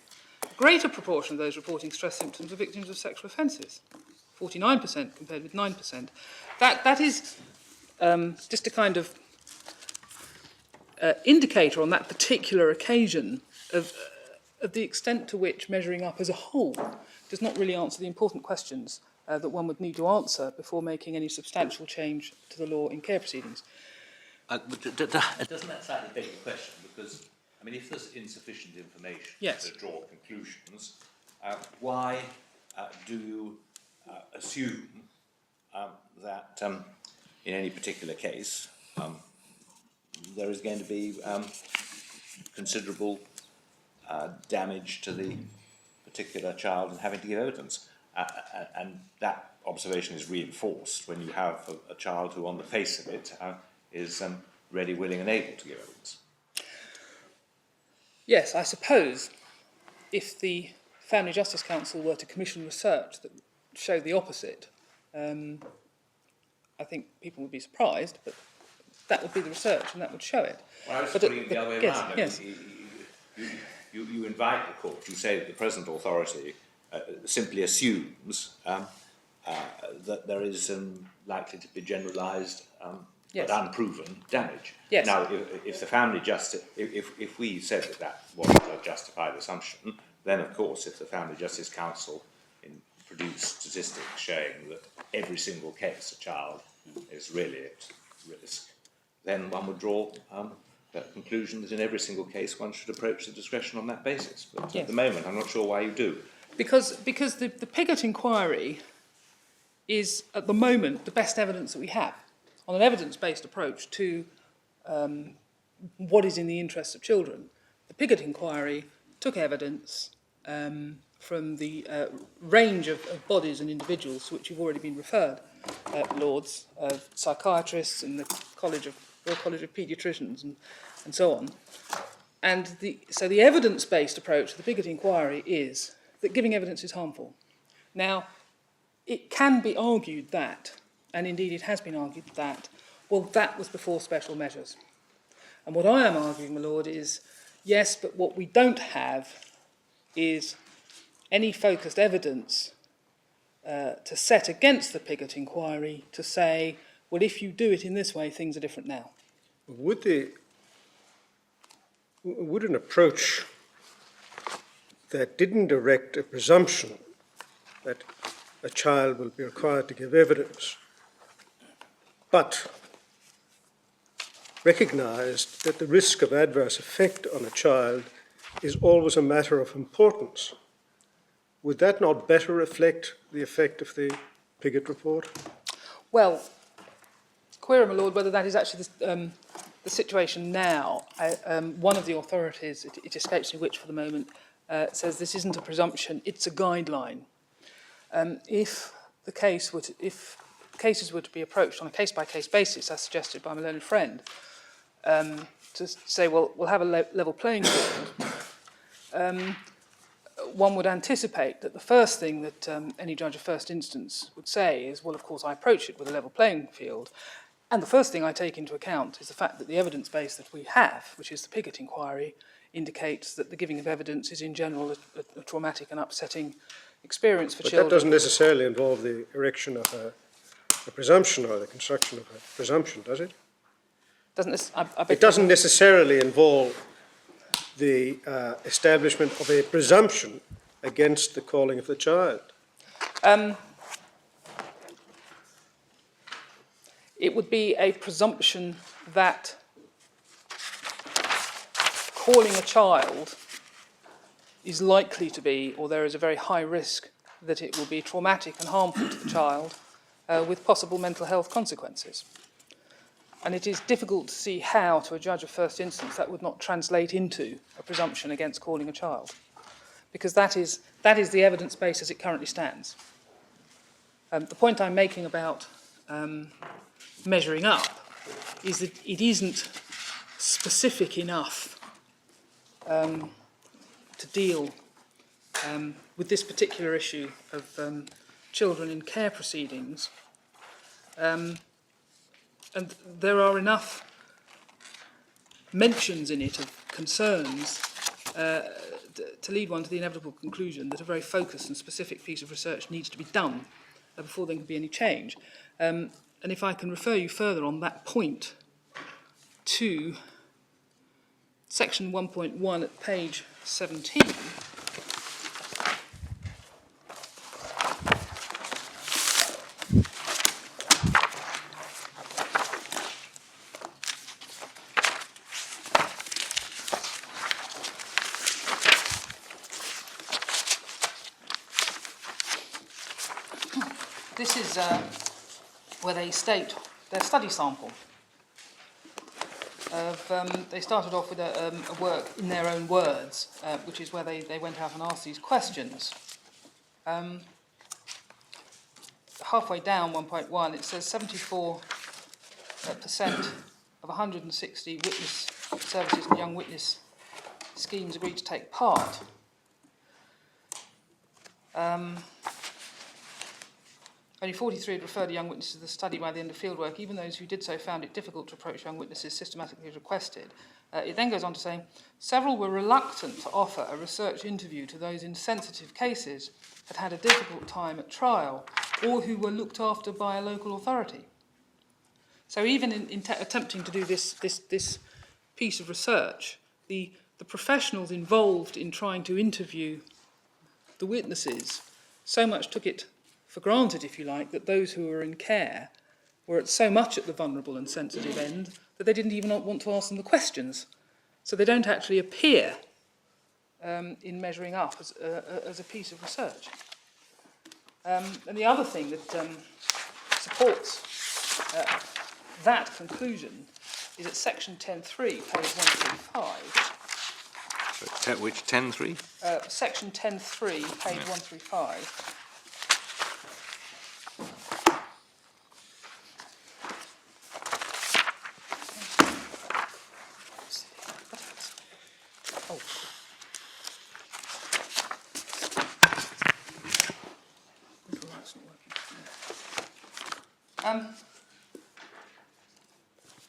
A greater proportion of those reporting stress symptoms were victims of sexual offences, 49% compared with 9%. That is just a kind of indicator on that particular occasion of the extent to which measuring up as a whole does not really answer the important questions that one would need to answer before making any substantial change to the law in care proceedings. Doesn't that slightly beg the question? Because, I mean, if there's insufficient information Yes. to draw conclusions, why do you assume that in any particular case there is going to be considerable damage to the particular child and having to give evidence? And that observation is reinforced when you have a child who, on the face of it, is ready, willing and able to give evidence. Yes, I suppose if the Family Justice Council were to commission research that showed the opposite, I think people would be surprised, but that would be the research and that would show it. Well, I was But putting it the other way yes, around. yes. You invite the court, you say that the present authority simply assumes that there is likely to be generalised Yes. but unproven damage. Yes. Now, if the family justice, if we said that that wasn't a justified assumption, then of course, if the Family Justice Council produced statistics showing that every single case a child is really at risk, then one would draw that conclusion that in every single case one should approach the discretion on that basis. But Yes. at the moment, I'm not sure why you do. Because the Pigott inquiry is, at the moment, the best evidence that we have on an evidence-based approach to what is in the interests of children. The Pigott inquiry took evidence from the range of bodies and individuals to which you've already been referred, Lords, psychiatrists and the Royal College of Paediatricians and so on. And so the evidence-based approach to the Pigott inquiry is that giving evidence is harmful. Now, it can be argued that, and indeed it has been argued that, well, that was before special measures. And what I am arguing, my Lord, is, yes, but what we don't have is any focused evidence to set against the Pigott inquiry to say, well, if you do it in this way, things are different now. Would an approach that didn't direct a presumption that a child will be required to give evidence, but recognised that the risk of adverse effect on a child is always a matter of importance, would that not better reflect the effect of the Pigott report? Well, query, my Lord, whether that is actually the situation now. One of the authorities, it escapes me which for the moment, says this isn't a presumption, it's a guideline. If cases were to be approached on a case-by-case basis, as suggested by my learned friend, to say, well, we'll have a level playing field, one would anticipate that the first thing that any judge of first instance would say is, well, of course, I approach it with a level playing field. And the first thing I take into account is the fact that the evidence base that we have, which is the Pigott inquiry, indicates that the giving of evidence is in general a traumatic and upsetting experience for children. But that doesn't necessarily involve the erection of a presumption or the construction of a presumption, does it? It doesn't necessarily involve the establishment of a presumption against the calling of the child. It would be a presumption that calling a child is likely to be, or there is a very high risk that it will be traumatic and harmful to the child with possible mental health consequences. And it is difficult to see how, to a judge of first instance, that would not translate into a presumption against calling a child, because that is the evidence base as it currently stands. The point I'm making about measuring up is that it isn't specific enough to deal with this particular issue of children in care proceedings. And there are enough mentions in it of concerns to lead one to the inevitable conclusion that a very focused and specific piece of research needs to be done before there can be any change. And if I can refer you further on that point to section 1.1 at page 17, this is where they state their study sample. They started off with a work in their own words, which is where they went out and asked these questions. Halfway down 1.1, it says 74% of 160 witness services and young witness schemes agreed to take part. Only 43 had referred young witnesses to the study by the end of fieldwork. Even those who did so found it difficult to approach young witnesses systematically as requested. It then goes on to say, several were reluctant to offer a research interview to those in sensitive cases, had had a difficult time at trial, or who were looked after by a local authority. So even in attempting to do this piece of research, the professionals involved in trying to interview the witnesses so much took it for granted, if you like, that those who were in care were so much at the vulnerable and sensitive end that they didn't even want to ask them the questions. So they don't actually appear in measuring up as a piece of research. And the other thing that supports that conclusion is at section 10.3, page 135. Which 10.3? Section 10.3, page 135.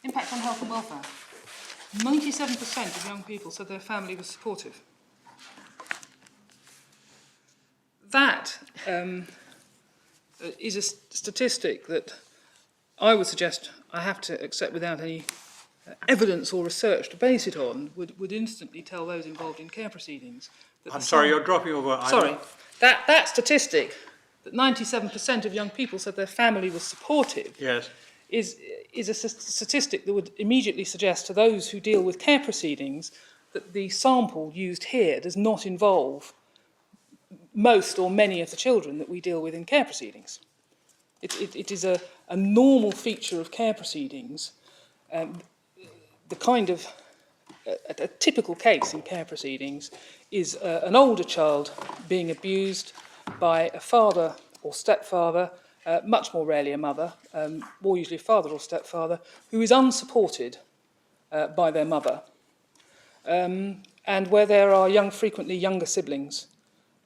Impact on health and welfare. 97% of young people said their family was supportive. That is a statistic that I would suggest I have to accept without any evidence or research to base it on, would instantly tell those involved in care proceedings. I'm sorry, you're dropping over. Sorry, that statistic, that 97% of young people said their family was supportive, Yes. is a statistic that would immediately suggest to those who deal with care proceedings that the sample used here does not involve most or many of the children that we deal with in care proceedings. It is a normal feature of care proceedings, the kind of a typical case in care proceedings is an older child being abused by a father or stepfather, much more rarely a mother, more usually a father or stepfather, who is unsupported by their mother, and where there are frequently younger siblings,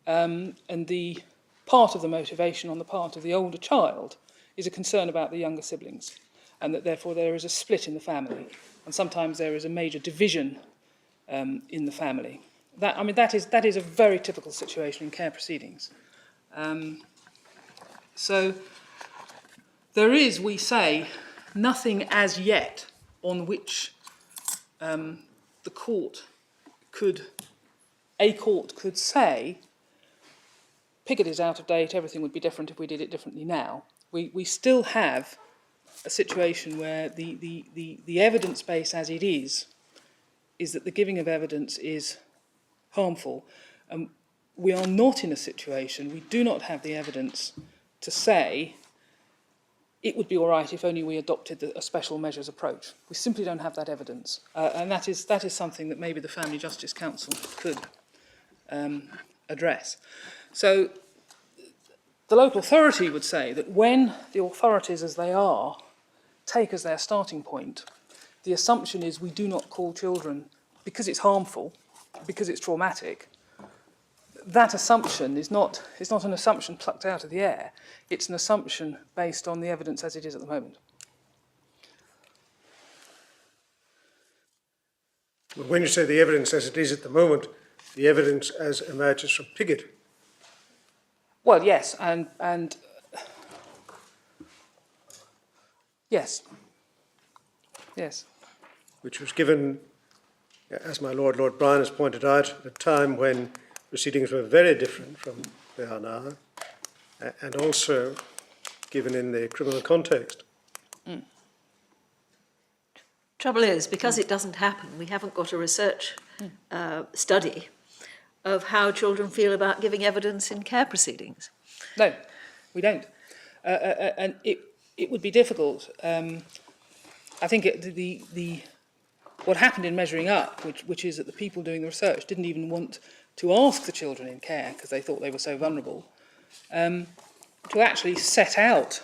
and the part of the motivation on the part of the older child is a concern about the younger siblings, and that therefore there is a split in the family, and sometimes there is a major division in the family. That is a very typical situation in care proceedings. So there is, we say, nothing as yet on which a court could say, Piggott is out of date, everything would be different if we did it differently now. We still have a situation where the evidence base as it is that the giving of evidence is harmful. We are not in a situation, we do not have the evidence to say it would be all right if only we adopted a special measures approach. We simply don't have that evidence. And that is something that maybe the Family Justice Council could address. So the local authority would say that when the authorities, as they are, take as their starting point, the assumption is we do not call children because it's harmful, because it's traumatic. That assumption is not an assumption plucked out of the air. It's an assumption based on the evidence as it is at the moment. When you say the evidence as it is at the moment, the evidence as emerges from Piggott. Well, yes, and yes, yes, Which was given, as my Lord Bryan has pointed out, at a time when proceedings were very different from they are now, and also given in the criminal context. Trouble is, because it doesn't happen, we haven't got a research study of how children feel about giving evidence in care proceedings. no, we don't, and it would be difficult. I think what happened in Measuring Up, which is that the people doing the research didn't even want to ask the children in care because they thought they were so vulnerable, to actually set out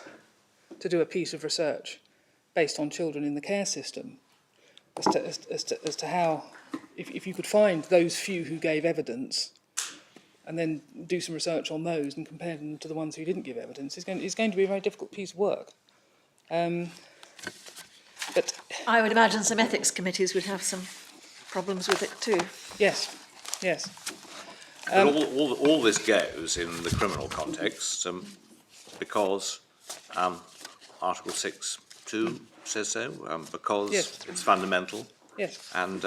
to do a piece of research based on children in the care system as to how, if you could find those few who gave evidence and then do some research on those and compare them to the ones who didn't give evidence, it's going to be a very difficult piece of work. But I would imagine some ethics committees would have some problems with it too. yes, yes. But all this goes in the criminal context because Article 6(2) says so, because Yes. it's fundamental. Yes. And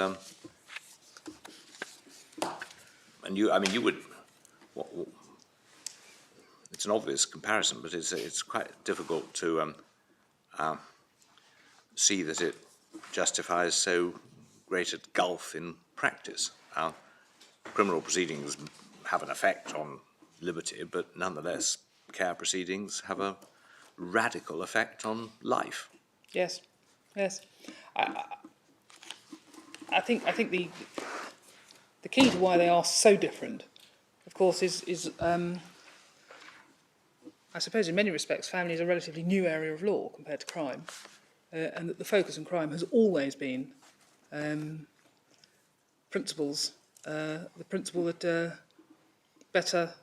you would. It's an obvious comparison, but it's quite difficult to see that it justifies so great a gulf in practice. Criminal proceedings have an effect on liberty, but nonetheless, care proceedings have a radical effect on life. Yes, yes. I think the key to why they are so different, of course, is I suppose in many respects family is a relatively new area of law compared to crime, and that the focus on crime has always been principles. The principle that better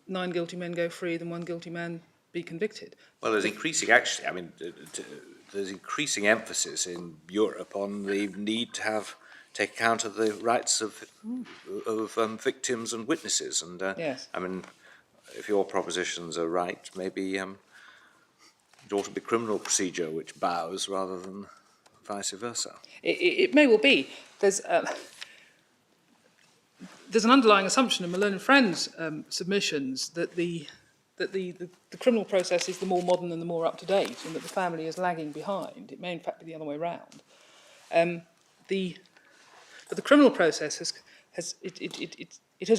9 guilty men go free than 1 guilty man be convicted. Well, there's increasing, actually, there's increasing emphasis in Europe on the need to take account of the rights of victims and witnesses. And Yes. if your propositions are right, maybe it ought to be criminal procedure which bows rather than vice versa. It may well be. There's an underlying assumption in Malone and Friends' submissions that the criminal process is the more modern and the more up to date, and that the family is lagging behind. It may in fact be the other way round. But the criminal process has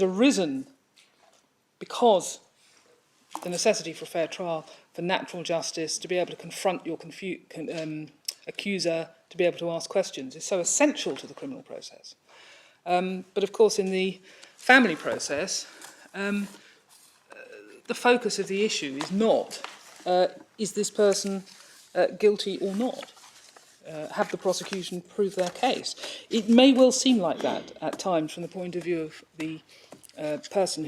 arisen because the necessity for a fair trial, for natural justice, to be able to confront your accuser, to be able to ask questions, is so essential to the criminal process. But of course, in the family process, the focus of the issue is not, is this person guilty or not? Have the prosecution prove their case? It may well seem like that at times from the point of view of the person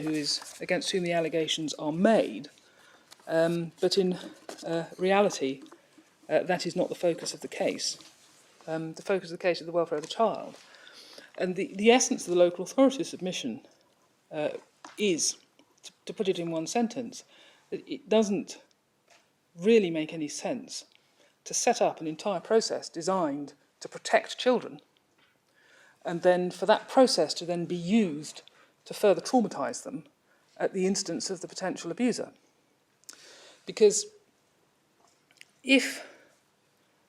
against whom the allegations are made, but in reality, that is not the focus of the case. The focus of the case is the welfare of the child. And the essence of the local authority submission is, to put it in one sentence, that it doesn't really make any sense to set up an entire process designed to protect children, and then for that process to then be used to further traumatise them at the instance of the potential abuser. Because if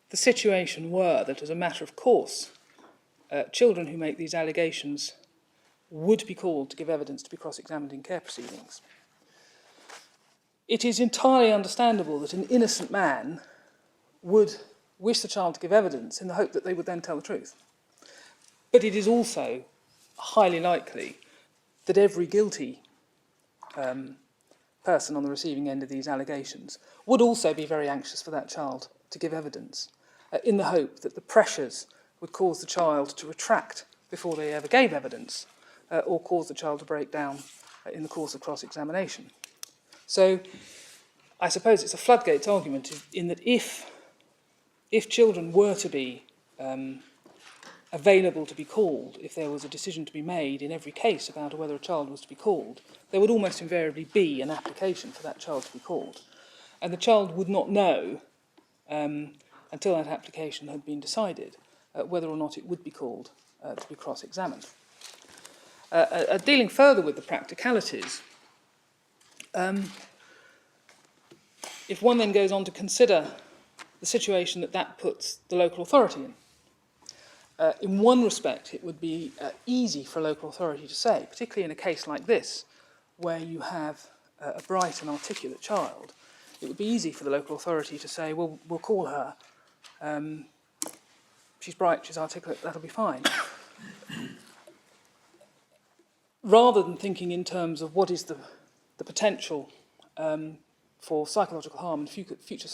the situation were that, as a matter of course, children who make these allegations would be called to give evidence to be cross-examined in care proceedings, it is entirely understandable that an innocent man would wish the child to give evidence in the hope that they would then tell the truth. But it is also highly likely that every guilty person on the receiving end of these allegations would also be very anxious for that child to give evidence, in the hope that the pressures would cause the child to retract before they ever gave evidence, or cause the child to break down in the course of cross-examination. So I suppose it's a floodgates argument in that if children were to be available to be called, if there was a decision to be made in every case about whether a child was to be called, there would almost invariably be an application for that child to be called. And the child would not know, until that application had been decided, whether or not it would be called to be cross-examined. Dealing further with the practicalities, if one then goes on to consider the situation that puts the local authority in one respect, it would be easy for a local authority to say, particularly in a case like this, where you have a bright and articulate child, it would be easy for the local authority to say, well, we'll call her. She's bright, she's articulate, that'll be fine. Rather than thinking in terms of what is the potential for psychological harm and future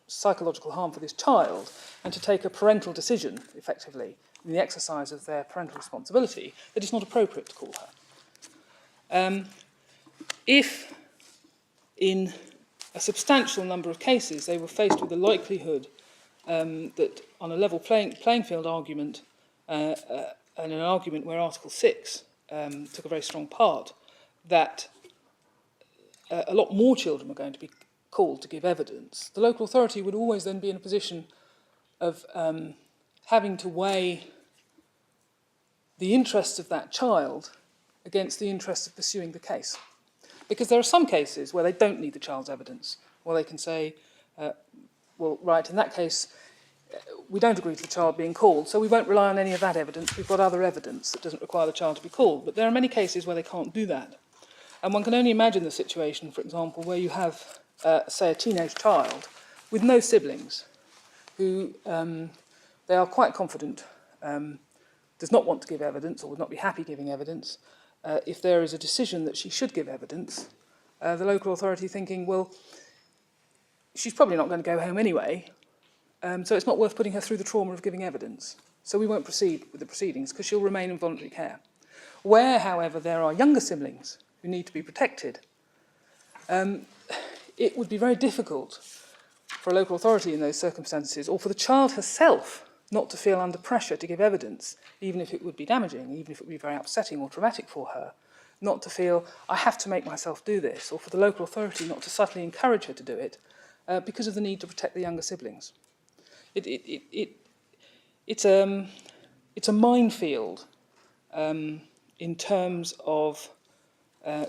psychological harm for this child, and to take a parental decision, effectively, in the exercise of their parental responsibility, that it's not appropriate to call her. If, in a substantial number of cases, they were faced with the likelihood that on a level playing field argument, and an argument where Article 6 took a very strong part, that a lot more children were going to be called to give evidence, the local authority would always then be in a position of having to weigh the interests of that child against the interests of pursuing the case. Because there are some cases where they don't need the child's evidence, where they can say, well, right, in that case, we don't agree to the child being called, so we won't rely on any of that evidence. We've got other evidence that doesn't require the child to be called. But there are many cases where they can't do that. And one can only imagine the situation, for example, where you have, say, a teenage child with no siblings who they are quite confident does not want to give evidence or would not be happy giving evidence. If there is a decision that she should give evidence, the local authority thinking, well, she's probably not going to go home anyway, so it's not worth putting her through the trauma of giving evidence. So we won't proceed with the proceedings because she'll remain in voluntary care. Where, however, there are younger siblings who need to be protected, it would be very difficult for a local authority in those circumstances, or for the child herself not to feel under pressure to give evidence, even if it would be damaging, even if it would be very upsetting or traumatic for her, not to feel, I have to make myself do this, or for the local authority not to subtly encourage her to do it, because of the need to protect the younger siblings. It's a minefield in terms of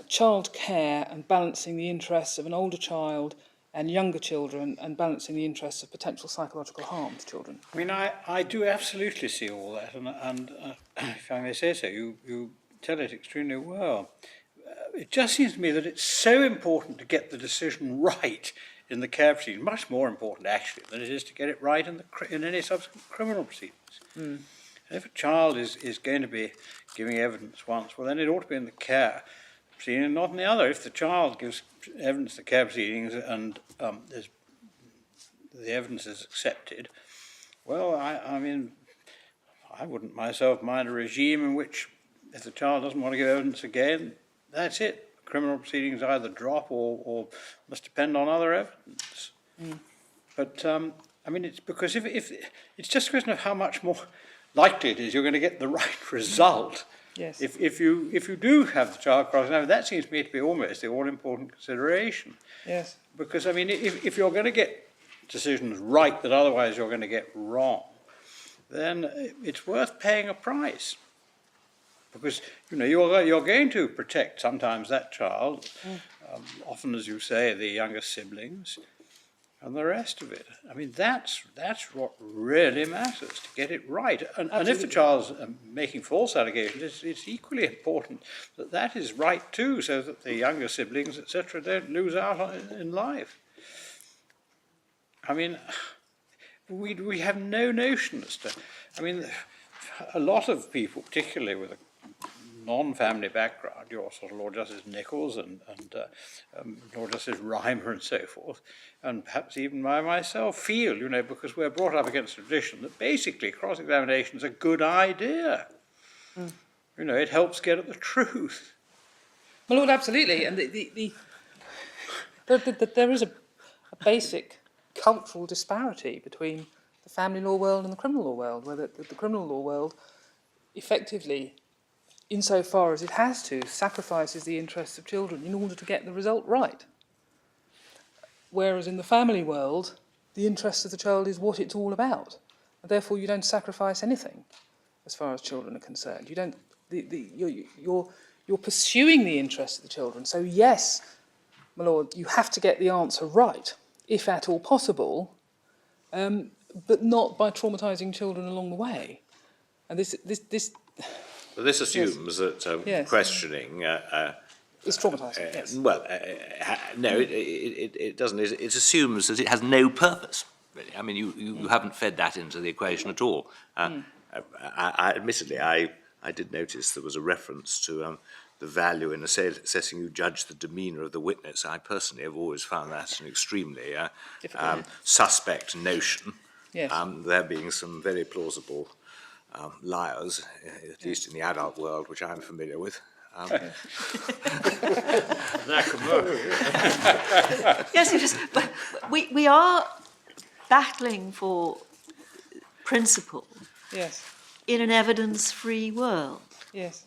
child care and balancing the interests of an older child and younger children, and balancing the interests of potential psychological harm to children. I mean, I do absolutely see all that, and if I may say so, you tell it extremely well. It just seems to me that it's so important to get the decision right in the care proceedings, much more important actually than it is to get it right in any subsequent criminal proceedings. And if a child is going to be giving evidence once, well then it ought to be in the care proceeding and not in the other. If the child gives evidence to care proceedings and the evidence is accepted, well, I mean, I wouldn't myself mind a regime in which if the child doesn't want to give evidence again, that's it. Criminal proceedings either drop or must depend on other evidence. But I mean, it's because if it's just a question of how much more likely it is you're going to get the right result. Yes. If you do have the child cross-examined, that seems to me to be almost the all-important consideration. Yes. Because I mean, if you're going to get decisions right that otherwise you're going to get wrong, then it's worth paying a price. Because you know you're going to protect sometimes that child, often as you say the younger siblings, and the rest of it. I mean that's what really matters, to get it right. And if the child's making false allegations, it's equally important that that is right too, so that the younger siblings, etc., don't lose out in life. I mean, we have no notion as to. I mean, a lot of people, particularly with a non-family background, your sort of Lord Justice Nichols and Lord Justice Reimer and so forth, and perhaps even I myself feel, you know, because we're brought up against tradition, that basically cross-examination is a good idea. You know, it helps get at the truth. Well, Lord, absolutely. And there is a basic cultural disparity between the family law world and the criminal law world, where the criminal law world effectively, insofar as it has to, sacrifices the interests of children in order to get the result right. Whereas in the family world, the interest of the child is what it's all about. And therefore, you don't sacrifice anything as far as children are concerned. You don't, you're pursuing the interests of the children. So yes, my lord, you have to get the answer right, if at all possible, but not by traumatising children along the way. And this But this assumes that Yes. questioning. is traumatising. Yes. Well, no, it doesn't. It assumes that it has no purpose. Really, I mean, you haven't fed that into the equation at all. Admittedly, I did notice there was a reference to the value in assessing you judge the demeanour of the witness. I personally have always found that an extremely suspect notion. Yes. There being some very plausible liars, at least in the adult world, which I'm familiar with. Yes, it is. But we are battling for principle Yes. in an evidence-free world, Yes.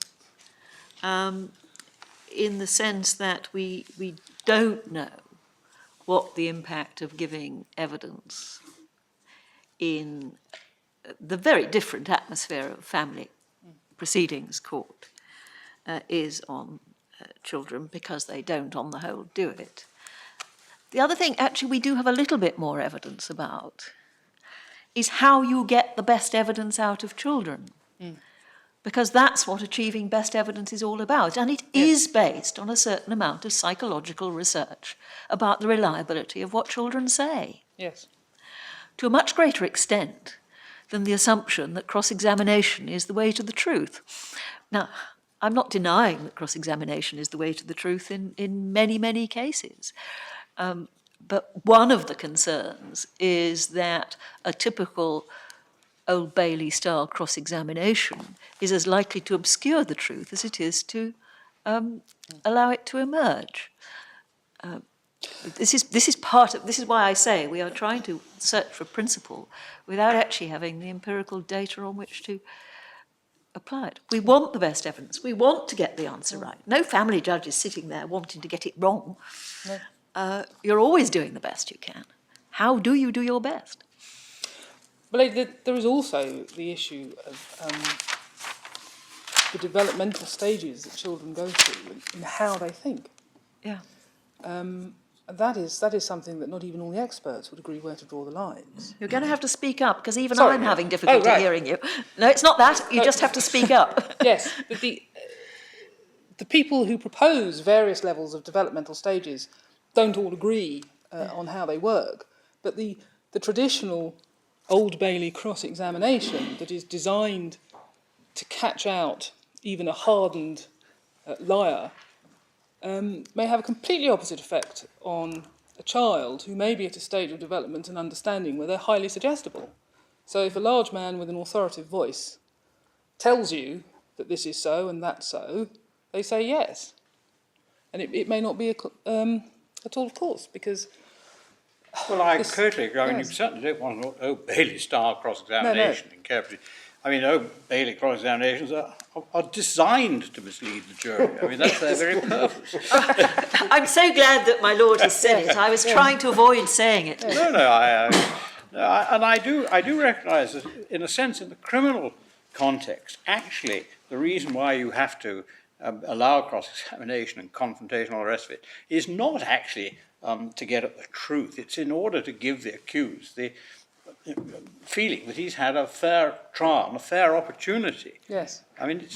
in the sense that we don't know what the impact of giving evidence in the very different atmosphere of family proceedings court is on children, because they don't, on the whole, do it. The other thing, actually, we do have a little bit more evidence about is how you get the best evidence out of children. Because that's what achieving best evidence is all about. And it is based on a certain amount of psychological research about the reliability of what children say. Yes. To a much greater extent than the assumption that cross-examination is the way to the truth. Now, I'm not denying that cross-examination is the way to the truth in many, many cases. But one of the concerns is that a typical Old Bailey-style cross-examination is as likely to obscure the truth as it is to allow it to emerge. This is why I say we are trying to search for principle without actually having the empirical data on which to apply it. We want the best evidence. We want to get the answer right. No family judge is sitting there wanting to get it wrong. No. You're always doing the best you can. How do you do your best? Well, there is also the issue of the developmental stages that children go through and how they think. Yeah. That is something that not even all the experts would agree where to draw the lines. You're going to have to speak up, because even Sorry. I'm having difficulty Oh, right. hearing you. No, it's not that. You just have to speak up. Yes, but the people who propose various levels of developmental stages don't all agree on how they work. But the traditional Old Bailey cross-examination that is designed to catch out even a hardened liar may have a completely opposite effect on a child who may be at a stage of development and understanding where they're highly suggestible. So if a large man with an authoritative voice tells you that this is so and that's so, they say yes. And it may not be at all, of course, because... Well, I totally agree. I mean, yes. you certainly don't want an Old Bailey-style cross-examination in Cambridge. I mean, Old Bailey cross-examinations are designed to mislead the jury. I mean, that's their very purpose. I'm so glad that my lord has said it. I was trying to avoid saying it. And I do recognise that, in a sense, in the criminal context, actually, the reason why you have to allow cross-examination and confrontation and all the rest of it is not actually to get at the truth. It's in order to give the accused the feeling that he's had a fair trial and a fair opportunity. Yes. I mean,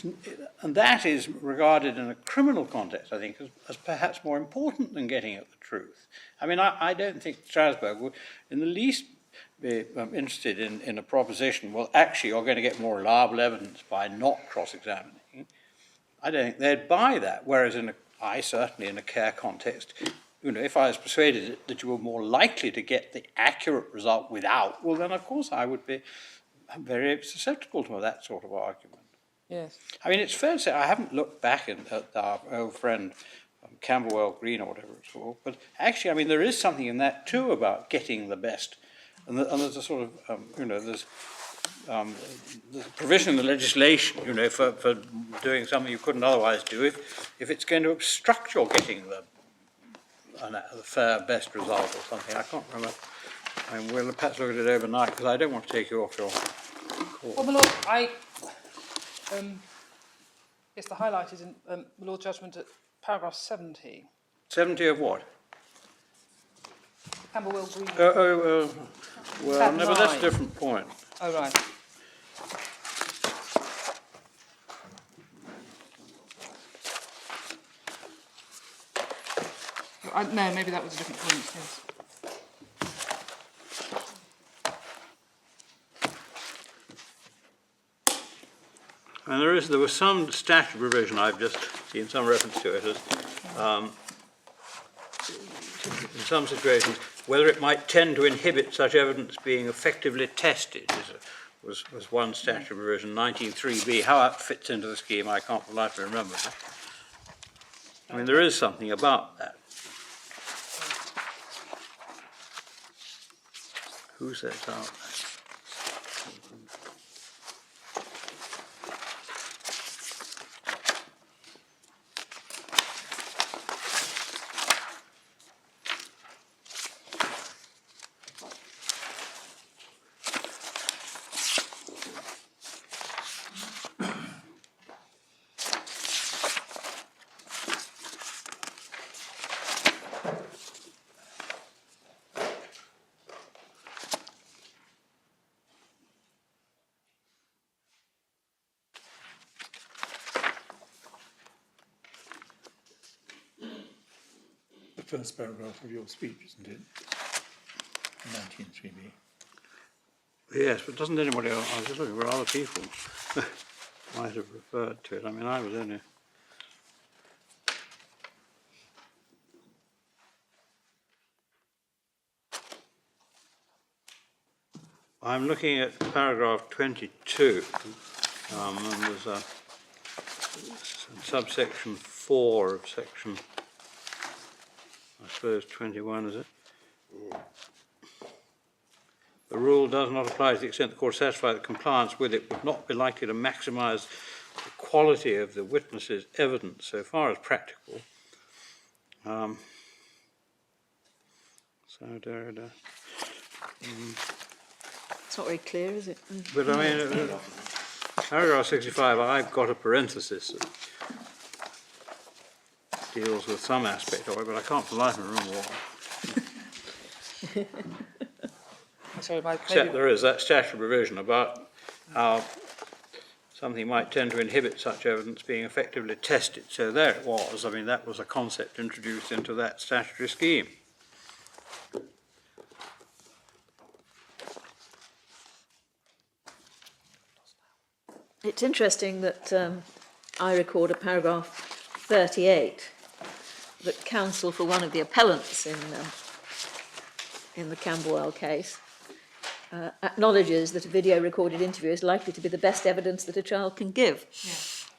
and that is regarded in a criminal context, I think, as perhaps more important than getting at the truth. I mean, I don't think Strasbourg would in the least be interested in a proposition, well, actually, you're going to get more reliable evidence by not cross-examining. I don't think they'd buy that, whereas I certainly, in a care context, you know, if I was persuaded that you were more likely to get the accurate result without, well, then, of course, I would be very susceptible to that sort of argument. Yes. I mean, it's fair to say I haven't looked back at our old friend Camberwell Green or whatever it's called, but actually, I mean, there is something in that too about getting the best and there's a sort of, there's a provision in the legislation, for doing something you couldn't otherwise do if it's going to obstruct your getting the fair best result or something. I can't remember. I mean, we'll perhaps look at it overnight, because I don't want to take you off your course. Well, my lord, yes, the highlight is in my lord's judgment at paragraph 70. 70 of what? Camberwell Green. Well, Tab no, but that's a 9. different point. Oh, right. No, maybe that was a different point, yes. And there was some statute provision, I've just seen some reference to it as, in some situations, whether it might tend to inhibit such evidence being effectively tested was one statute provision, 19.3b. How that fits into the scheme, I can't for the life of me remember. I mean, there is something about that. Who sets out that? The first paragraph of your speech, isn't it? 19.3b. Yes, but doesn't anybody else, I was just looking for other people might have referred to it. I mean, I was only... I'm looking at paragraph 22, and there's a subsection 4 of section, I suppose 21, is it? The rule does not apply to the extent the court satisfies that compliance with it would not be likely to maximise the quality of the witness's evidence so far as practical. It's not very clear, is it? But I mean, paragraph 65, I've got a parenthesis that deals with some aspect of it, but I can't for the life of me remember what. Sorry, Except there is that statutory provision about how something might tend to inhibit such evidence being effectively tested. So there it was. I mean, that was a concept introduced into that statutory scheme. It's interesting that I record a paragraph 38 that counsel for one of the appellants in the Camberwell case acknowledges that a video recorded interview is likely to be the best evidence that a child can give,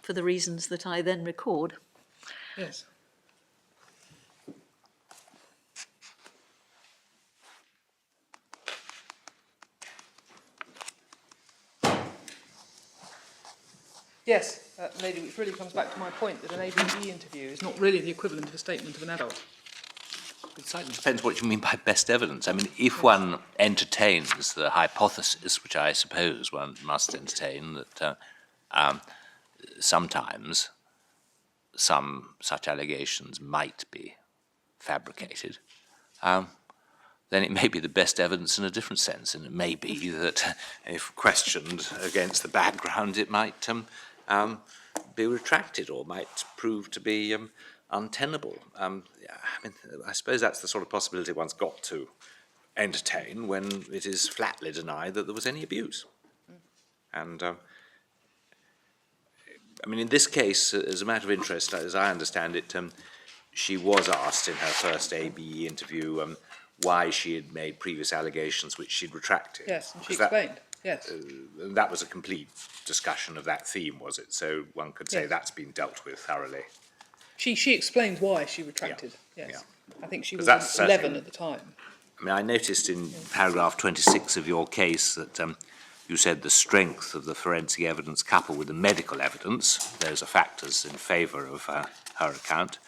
for the reasons that I then record. Yes. Yes, lady, which really comes back to my point that an ABE interview is not really the equivalent of a statement of an adult. It slightly depends what you mean by best evidence. I mean, if one entertains the hypothesis, which I suppose one must entertain, that sometimes some such allegations might be fabricated, then it may be the best evidence in a different sense, and it may be that if questioned against the background, it might be retracted or might prove to be untenable. I mean, I suppose that's the sort of possibility one's got to entertain when it is flatly denied that there was any abuse. And I mean, in this case, as a matter of interest, as I understand it, she was asked in her first ABE interview why she had made previous allegations which she'd retracted. Yes, and she explained. Yes. That was a complete discussion of that theme, was it? So one could say that's been dealt with thoroughly. She explained why she retracted. Yes. Yeah. I think she was That's 11 at the time. I mean, I noticed in paragraph 26 of your case that you said the strength of the forensic evidence coupled with the medical evidence, those are factors in favour of her account,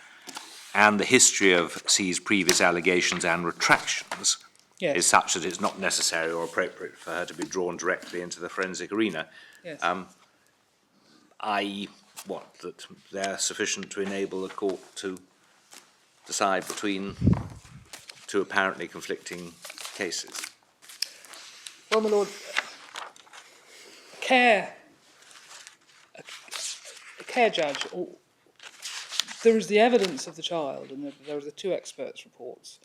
and the history of C's previous allegations and retractions Yes. is such that it's not necessary or appropriate for her to be drawn directly into the forensic arena. Yes. I.e., what, that they're sufficient to enable a court to decide between two apparently conflicting cases. Well, my lord, a care judge, there is the evidence of the child, and there are the two experts' reports,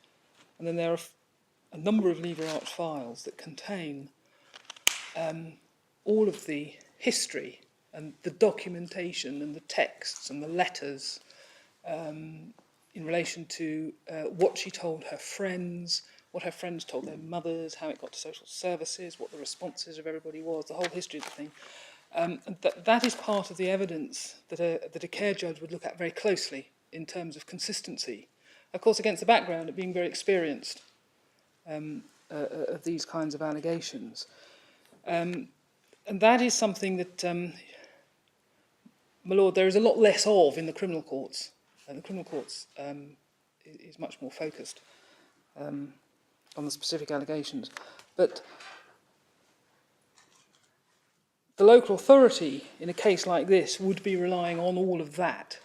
and then there are a number of lever arch files that contain all of the history and the documentation and the texts and the letters in relation to what she told her friends, what her friends told their mothers, how it got to social services, what the responses of everybody was, the whole history of the thing. And that is part of the evidence that a care judge would look at very closely in terms of consistency. Of course, against the background of being very experienced of these kinds of allegations. And that is something that, my lord, there is a lot less of in the criminal courts. The criminal courts is much more focused on the specific allegations. But the local authority in a case like this would be relying on all of that.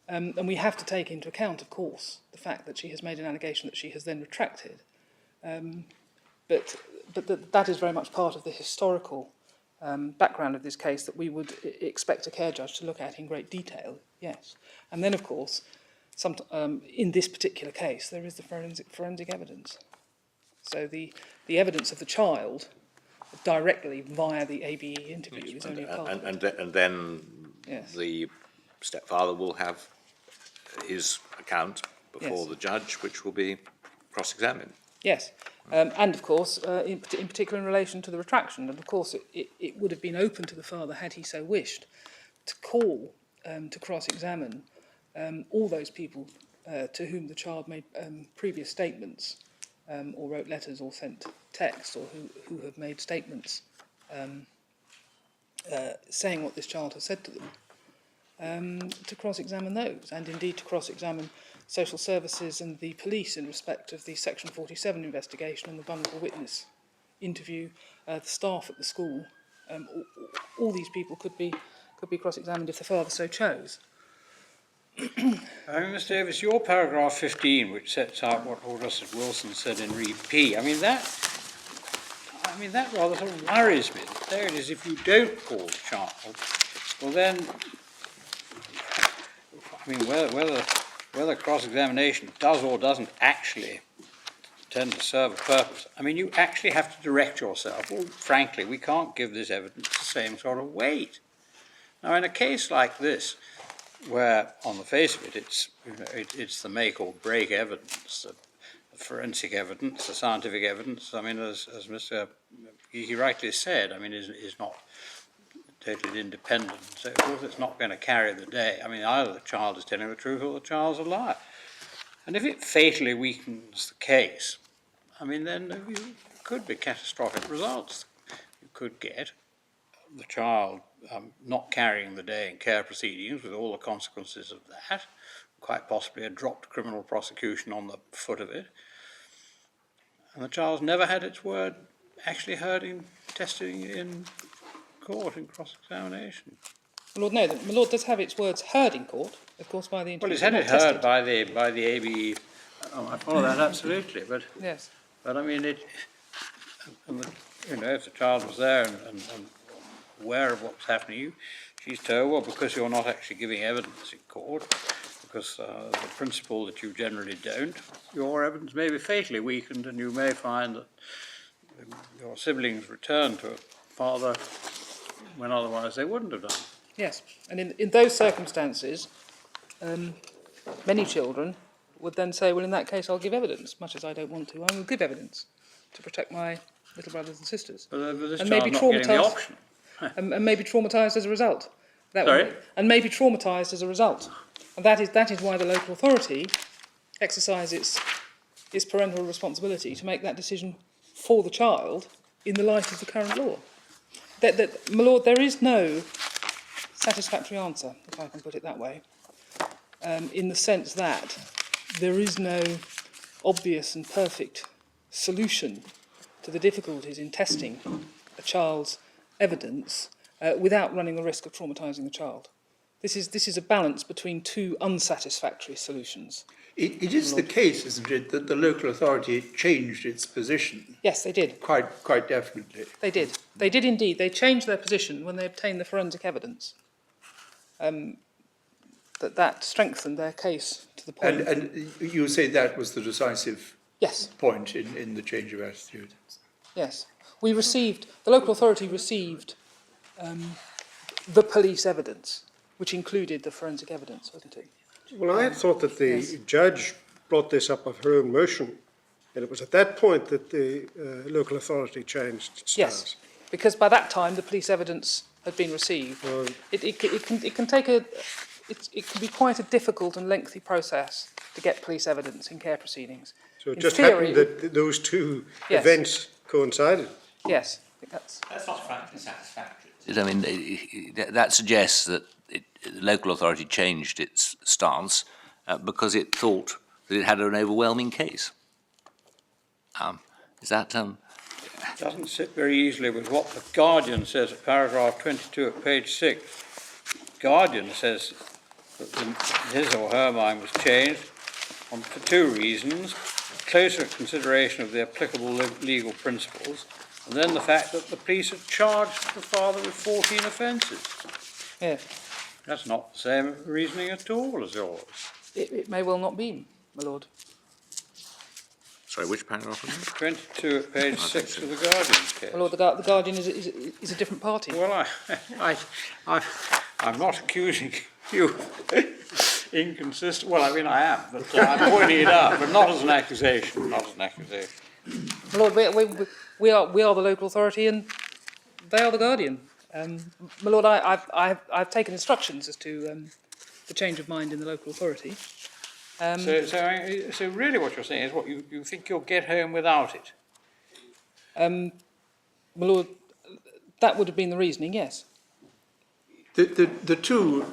And we have to take into account, of course, the fact that she has made an allegation that she has then retracted. But that is very much part of the historical background of this case that we would expect a care judge to look at in great detail, yes. And then, of course, in this particular case, there is the forensic evidence. So the evidence of the child directly via the ABE interview is only a part of it. And then Yes. the stepfather will have his account before Yes. the judge, which will be cross-examined. Yes, and of course, in particular in relation to the retraction, and of course it would have been open to the father, had he so wished, to call to cross-examine all those people to whom the child made previous statements, or wrote letters or sent text, or who have made statements saying what this child has said to them, to cross-examine those, and indeed to cross-examine social services and the police in respect of the Section 47 investigation and the vulnerable witness interview, the staff at the school. All these people could be cross-examined if the father so chose. I mean, Mr. Davis, your paragraph 15, which sets out what Lord Justice Wilson said in Re P, I mean that rather sort of worries me. There it is, if you don't call the child, well then, I mean, whether cross-examination does or doesn't actually tend to serve a purpose, I mean, you actually have to direct yourself. Well, frankly, we can't give this evidence the same sort of weight. Now, in a case like this, where on the face of it, it's the make or break evidence, the forensic evidence, the scientific evidence. I mean, as Mr. he rightly said, I mean, is not totally independent. So of course, it's not going to carry the day. I mean, either the child is telling the truth or the child's a liar. And if it fatally weakens the case, I mean, then there could be catastrophic results. You could get the child not carrying the day in care proceedings with all the consequences of that, quite possibly a dropped criminal prosecution on the foot of it, and the child's never had its word actually heard in testing in court in cross-examination. My Lord, no, my Lord does have its words heard in court, of course, by the interview. Well, it's had it heard by the ABE. Oh, I follow that absolutely, but Yes. But I mean, if the child was there and aware of what was happening, she's told, well, because you're not actually giving evidence in court, because the principle that you generally don't, your evidence may be fatally weakened, and you may find that your siblings return to a father when otherwise they wouldn't have done. Yes, and in those circumstances, many children would then say, well, in that case, I'll give evidence. Much as I don't want to, I will give evidence to protect my little brothers and sisters. But this and child's maybe not getting the option. and maybe traumatised as a result. Sorry? And maybe traumatised as a result. And that is why the local authority exercises it's parental responsibility to make that decision for the child in the light of the current law. My Lord, there is no satisfactory answer, if I can put it that way, in the sense that there is no obvious and perfect solution to the difficulties in testing a child's evidence without running the risk of traumatising the child. This is a balance between two unsatisfactory solutions. It is the case, isn't it, that the local authority changed its position? Yes, they did. Quite definitely. They did. They did indeed. They changed their position when they obtained the forensic evidence. That strengthened their case to the point. And you say that was the decisive Yes, point in the change of attitude? yes. The local authority received the police evidence, which included the forensic evidence, wasn't it? Well, I had thought that the judge brought this up of her own motion, and it was at that point that the local authority changed its stance. Yes, because by that time the police evidence had been received. It can be quite a difficult and lengthy process to get police evidence in care proceedings. So it In just theory, happened that those two Yes. events coincided. Yes, I think that's not frankly satisfactory. I mean, that suggests that the local authority changed its stance because it thought that it had an overwhelming case. Is that... Doesn't sit very easily with what the Guardian says at paragraph 22 at page 6. Guardian says that his or her mind was changed for two reasons: closer consideration of the applicable legal principles, and then the fact that the police had charged the father with 14 offences. yeah. That's not the same reasoning at all as yours. It may well not be, my lord. Sorry, which paragraph was it? 22 at page 6 of the Guardian's case. My lord, the Guardian is a different party. Well, I'm not accusing you of inconsistent. Well, I mean, I am, but I'm pointing it out, but not as an accusation. Not as an accusation. My lord, we are the local authority, and they are the Guardian. My lord, I've taken instructions as to the change of mind in the local authority. So really, what you're saying is, what you think you'll get home without it. My lord, that would have been the reasoning, yes. The two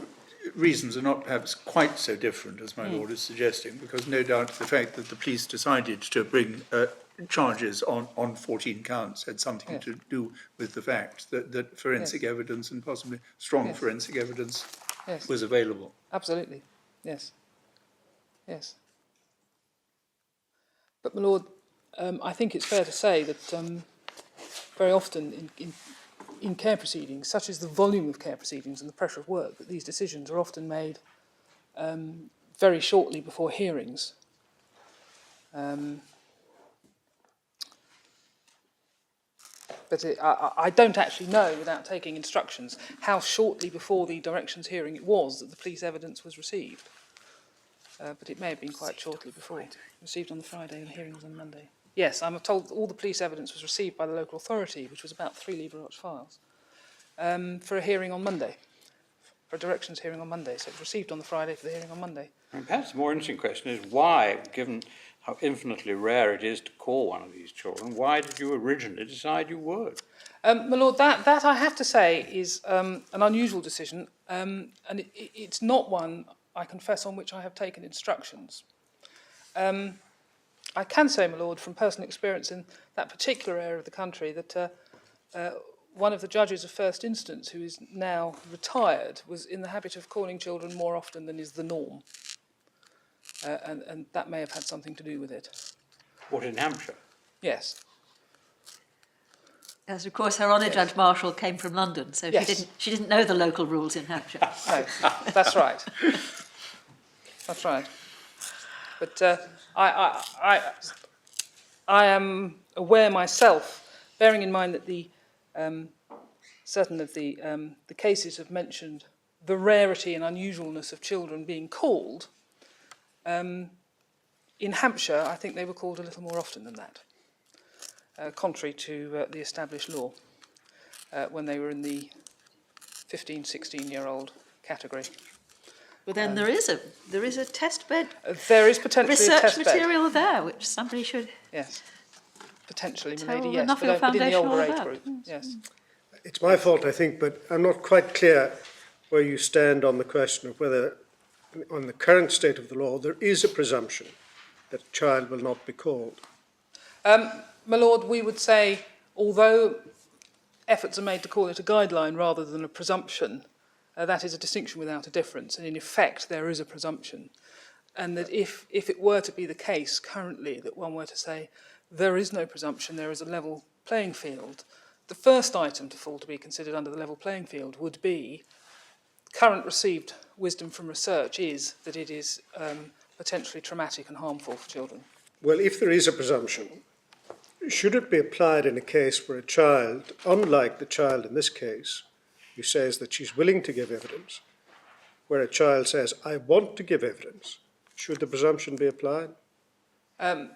reasons are not perhaps quite so different as my lord is suggesting, because no doubt the fact that the police decided to bring charges on 14 counts had something to do with the fact that forensic evidence, and possibly strong forensic evidence, was available. Absolutely, yes. Yes. But, my lord, I think it's fair to say that very often in care proceedings, such as the volume of care proceedings and the pressure of work, that these decisions are often made very shortly before hearings. But I don't actually know, without taking instructions, how shortly before the directions hearing it was that the police evidence was received. But it may have been quite shortly before. Received on the Friday and the hearing was on Monday. Yes, I'm told that all the police evidence was received by the local authority, which was about 3 Livre Roche files, for a hearing on Monday, for a directions hearing on Monday. So it was received on the Friday for the hearing on Monday. And perhaps the more interesting question is why, given how infinitely rare it is to call one of these children, why did you originally decide you would? My lord, that I have to say is an unusual decision, and it's not one, I confess, on which I have taken instructions. I can say, my lord, from personal experience in that particular area of the country, that one of the judges of first instance, who is now retired, was in the habit of calling children more often than is the norm. And that may have had something to do with it. What, in Hampshire? Yes. Yes, of course, Her Honour Judge Marshall came from London, so she didn't know the local rules in Hampshire. No, that's right. That's right. But I am aware myself, bearing in mind that certain of the cases have mentioned the rarity and unusualness of children being called. In Hampshire, I think they were called a little more often than that, contrary to the established law, when they were in the 15, 16-year-old category. Well, then there is a test bed, There is potentially a research test bed. material there, which somebody should Yes, potentially, tell maybe, the yes, Nuffield but in the Foundation all older age about. group, yes. It's my fault, I think, but I'm not quite clear where you stand on the question of whether, on the current state of the law, there is a presumption that a child will not be called. My Lord, we would say, although efforts are made to call it a guideline rather than a presumption, that is a distinction without a difference, and in effect there is a presumption. And that if it were to be the case currently that one were to say there is no presumption, there is a level playing field, the first item to fall to be considered under the level playing field would be current received wisdom from research is that it is potentially traumatic and harmful for children. Well, if there is a presumption, should it be applied in a case where a child, unlike the child in this case, who says that she's willing to give evidence, where a child says, I want to give evidence, should the presumption be applied? My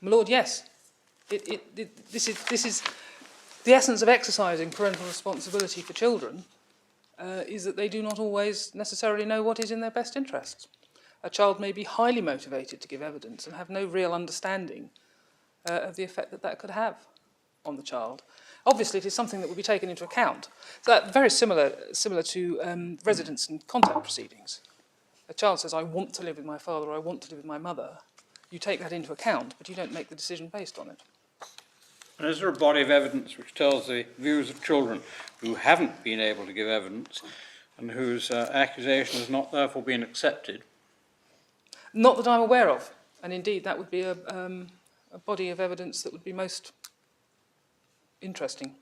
Lord, yes. This is the essence of exercising parental responsibility for children, is that they do not always necessarily know what is in their best interests. A child may be highly motivated to give evidence and have no real understanding of the effect that that could have on the child. Obviously, it is something that would be taken into account. So that very similar to residence and contact proceedings. A child says, I want to live with my father, or I want to live with my mother. You take that into account, but you don't make the decision based on it. And is there a body of evidence which tells the views of children who haven't been able to give evidence and whose accusation has not therefore been accepted? Not that I'm aware of, and indeed that would be a body of evidence that would be most interesting.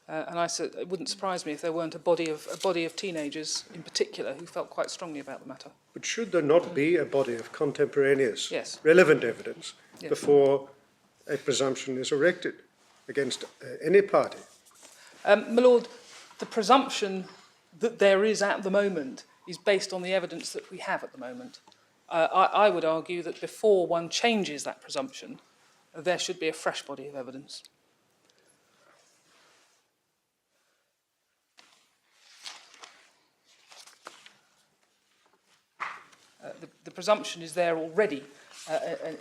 And it wouldn't surprise me if there weren't a body of teenagers in particular who felt quite strongly about the matter. But should there not be a body of contemporaneous, Yes. relevant evidence Yes. before a presumption is erected against any party? My Lord, the presumption that there is at the moment is based on the evidence that we have at the moment. I would argue that before one changes that presumption, there should be a fresh body of evidence. The presumption is there already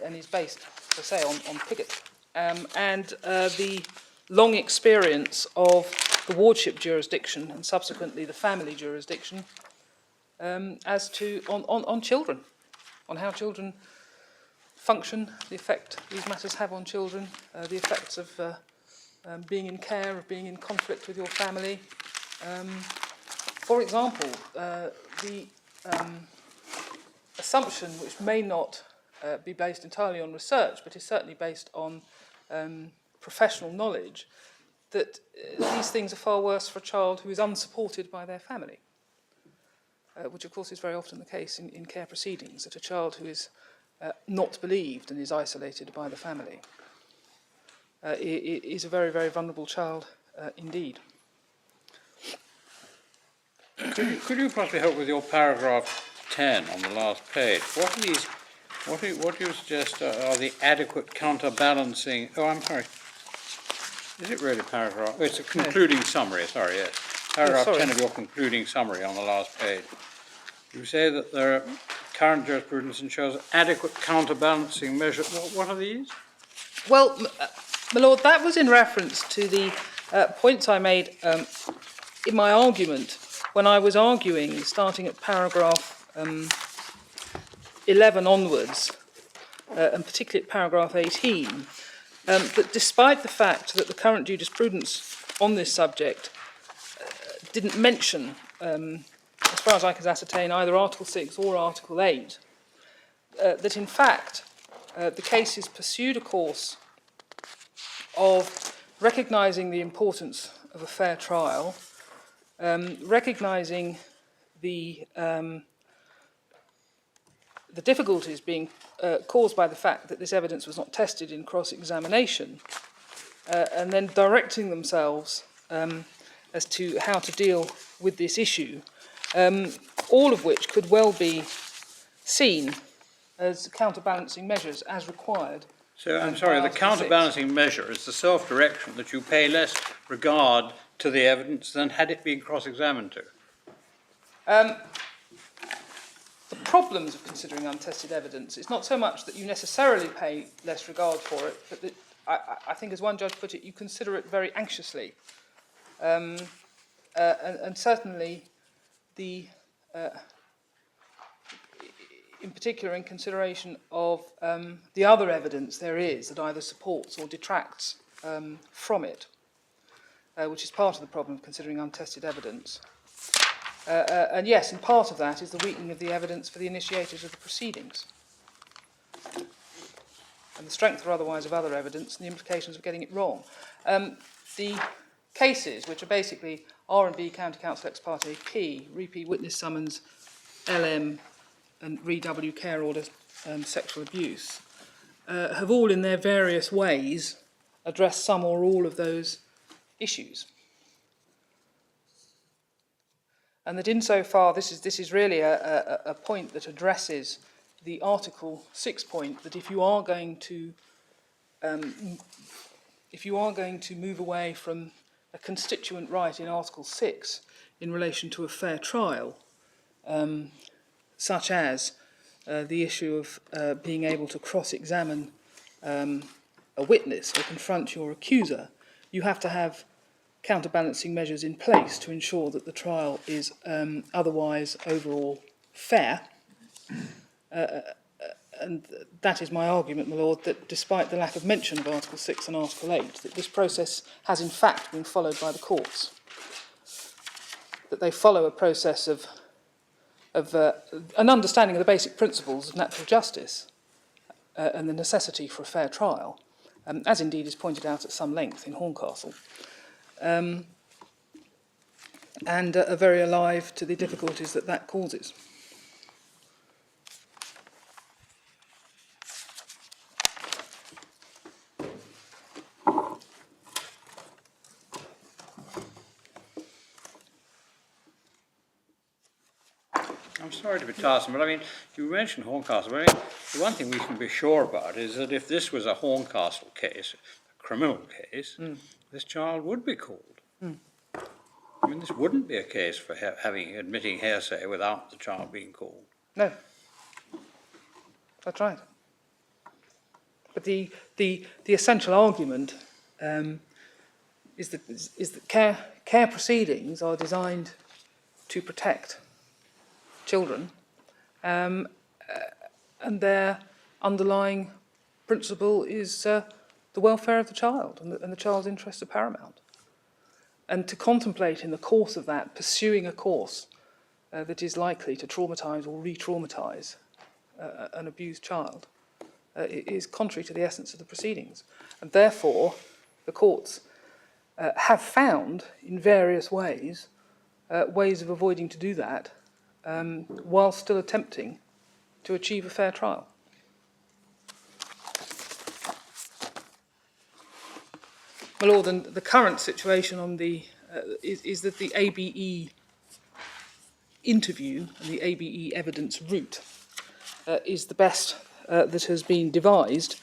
and is based, as I say, on Piggott. And the long experience of the wardship jurisdiction and subsequently the family jurisdiction as to on children, on how children function, the effect these matters have on children, the effects of being in care, of being in conflict with your family. For example, the assumption, which may not be based entirely on research, but is certainly based on professional knowledge, that these things are far worse for a child who is unsupported by their family, which of course is very often the case in care proceedings, that a child who is not believed and is isolated by the family is a very, very vulnerable child indeed. Could you possibly help with your paragraph 10 on the last page? What are these? What do you suggest are the adequate counterbalancing? Oh, I'm sorry. Is it really paragraph? Oh, it's a concluding summary. Sorry, yes. Paragraph 10 of your concluding summary on the last page. You say that there are current jurisprudence ensures adequate counterbalancing measures. What are these? Well, my Lord, that was in reference to the points I made in my argument when I was arguing, starting at paragraph 11 onwards, and particularly at paragraph 18, that despite the fact that the current jurisprudence on this subject didn't mention, as far as I can ascertain, either Article 6 or Article 8, that in fact the cases pursued a course of recognising the importance of a fair trial, recognising the difficulties being caused by the fact that this evidence was not tested in cross-examination, and then directing themselves as to how to deal with this issue, all of which could well be seen as counterbalancing measures as required. So I'm sorry, the counterbalancing measure is the self-direction that you pay less regard to the evidence than had it been cross-examined to. problems of considering untested evidence. It's not so much that you necessarily pay less regard for it, but that I think, as one judge put it, you consider it very anxiously. And certainly the, in particular in consideration of the other evidence there is that either supports or detracts from it, which is part of the problem of considering untested evidence. And yes, and part of that is the weakening of the evidence for the initiators of the proceedings, and the strength or otherwise of other evidence and the implications of getting it wrong. The cases, which are basically R&B County Council ex parte P, repeat witness summons, LM, and re-W care order sexual abuse, have all in their various ways addressed some or all of those issues. And that insofar, this is really a point that addresses the Article 6 point, that if you are going to move away from a constituent right in Article 6 in relation to a fair trial, such as the issue of being able to cross-examine a witness or confront your accuser, you have to have counterbalancing measures in place to ensure that the trial is otherwise overall fair. And that is my argument, my Lord, that despite the lack of mention of Article 6 and Article 8, that this process has in fact been followed by the courts. That they follow a process of an understanding of the basic principles of natural justice and the necessity for a fair trial, as indeed is pointed out at some length in Horncastle, and are very alive to the difficulties that that causes. I'm sorry to be tiresome, but I mean, you mentioned Horncastle, but I mean, the one thing we can be sure about is that if this was a Horncastle case, a criminal case, this child would be called. I mean, this wouldn't be a case for admitting hearsay without the child being called. No, that's right. But the essential argument is that care proceedings are designed to protect children, and their underlying principle is the welfare of the child, and the child's interests are paramount. And to contemplate in the course of that, pursuing a course that is likely to traumatise or re-traumatise an abused child is contrary to the essence of the proceedings. And therefore, the courts have found, in various ways, ways of avoiding to do that, while still attempting to achieve a fair trial. My Lord, and the current situation on the is that the ABE interview and the ABE evidence route is the best that has been devised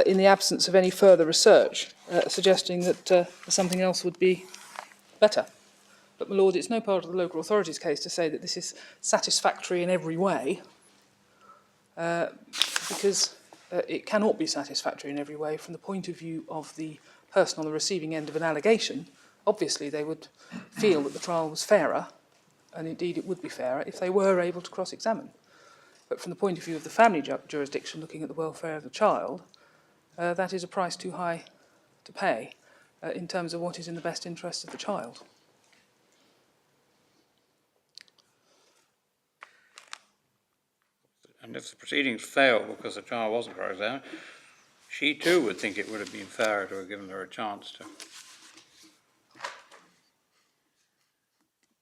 in the absence of any further research suggesting that something else would be better. But, my Lord, it's no part of the local authority's case to say that this is satisfactory in every way, because it cannot be satisfactory in every way from the point of view of the person on the receiving end of an allegation. Obviously, they would feel that the trial was fairer, and indeed it would be fairer, if they were able to cross-examine. But from the point of view of the family jurisdiction, looking at the welfare of the child, that is a price too high to pay in terms of what is in the best interest of the child. And if the proceedings fail because the child wasn't cross-examined, she too would think it would have been fairer to have given her a chance to.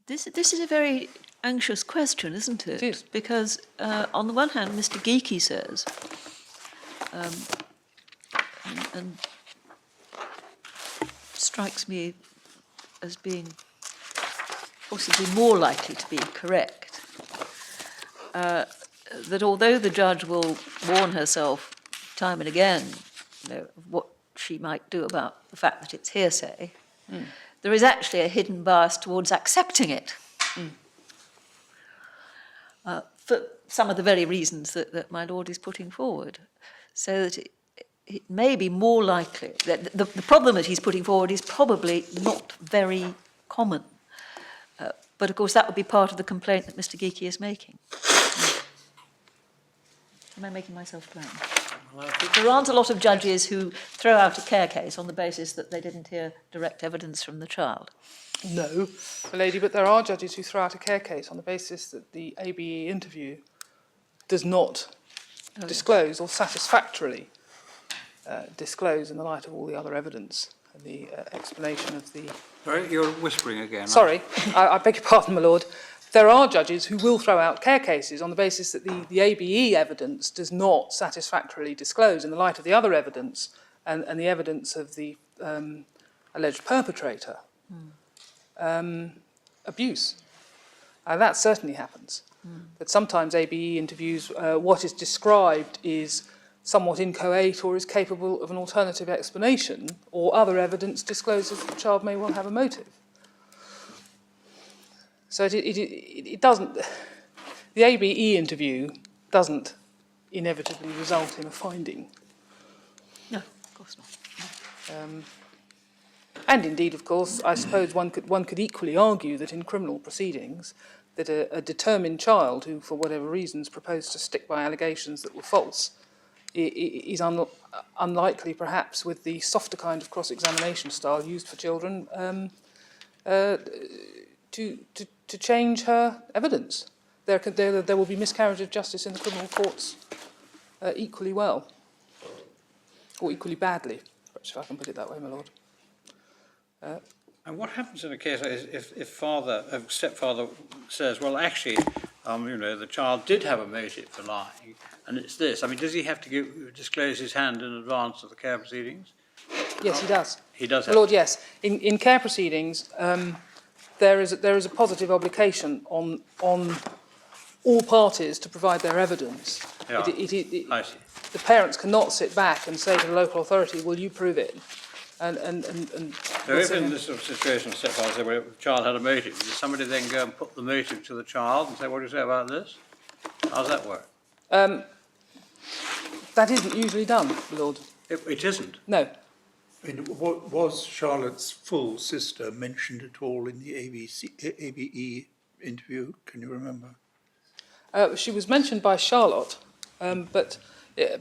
This is a very anxious question, isn't it? It is. Because on the one hand, Mr. Geeky says, and strikes me as being possibly more likely to be correct, that although the judge will warn herself time and again, of what she might do about the fact that it's hearsay, there is actually a hidden bias towards accepting it. some of the very reasons that my lord is putting forward, so that it may be more likely that the problem that he's putting forward is probably not very common. But of course that would be part of the complaint that Mr. Geekie is making. Am I making myself plain? There aren't a lot of judges who throw out a care case on the basis that they didn't hear direct evidence from the child. No, my lady, but there are judges who throw out a care case on the basis that the ABE interview does not disclose or satisfactorily disclose in the light of all the other evidence and the explanation of the... Sorry, you're whispering again. Sorry, I beg your pardon, my lord. There are judges who will throw out care cases on the basis that the ABE evidence does not satisfactorily disclose in the light of the other evidence and the evidence of the alleged perpetrator abuse. That certainly happens. But sometimes ABE interviews, what is described is somewhat inchoate or is capable of an alternative explanation, or other evidence discloses that the child may well have a motive. So it doesn't, the ABE interview doesn't inevitably result in a finding. No, of course not. And indeed, of course, I suppose one could equally argue that in criminal proceedings, that a determined child who, for whatever reasons, proposed to stick by allegations that were false is unlikely, perhaps, with the softer kind of cross-examination style used for children, to change her evidence. There will be miscarriage of justice in the criminal courts equally well, or equally badly, perhaps, if I can put it that way, my lord. And what happens in a case like this if stepfather says, well, actually, the child did have a motive for lying, and it's this. I mean, does he have to disclose his hand in advance of the care proceedings? Yes, he does. He does. My lord, yes. In care proceedings, there is a positive obligation on all parties to provide their evidence. Yeah, I see. The parents cannot sit back and say to the local authority, "Will you prove it?" And so if in this sort of situation, the stepfather said, well, the child had a motive, does somebody then go and put the motive to the child and say, what do you say about this? How does that work? That isn't usually done, my lord. It isn't? No. I mean, was Charlotte's full sister mentioned at all in the ABE interview? Can you remember? She was mentioned by Charlotte, but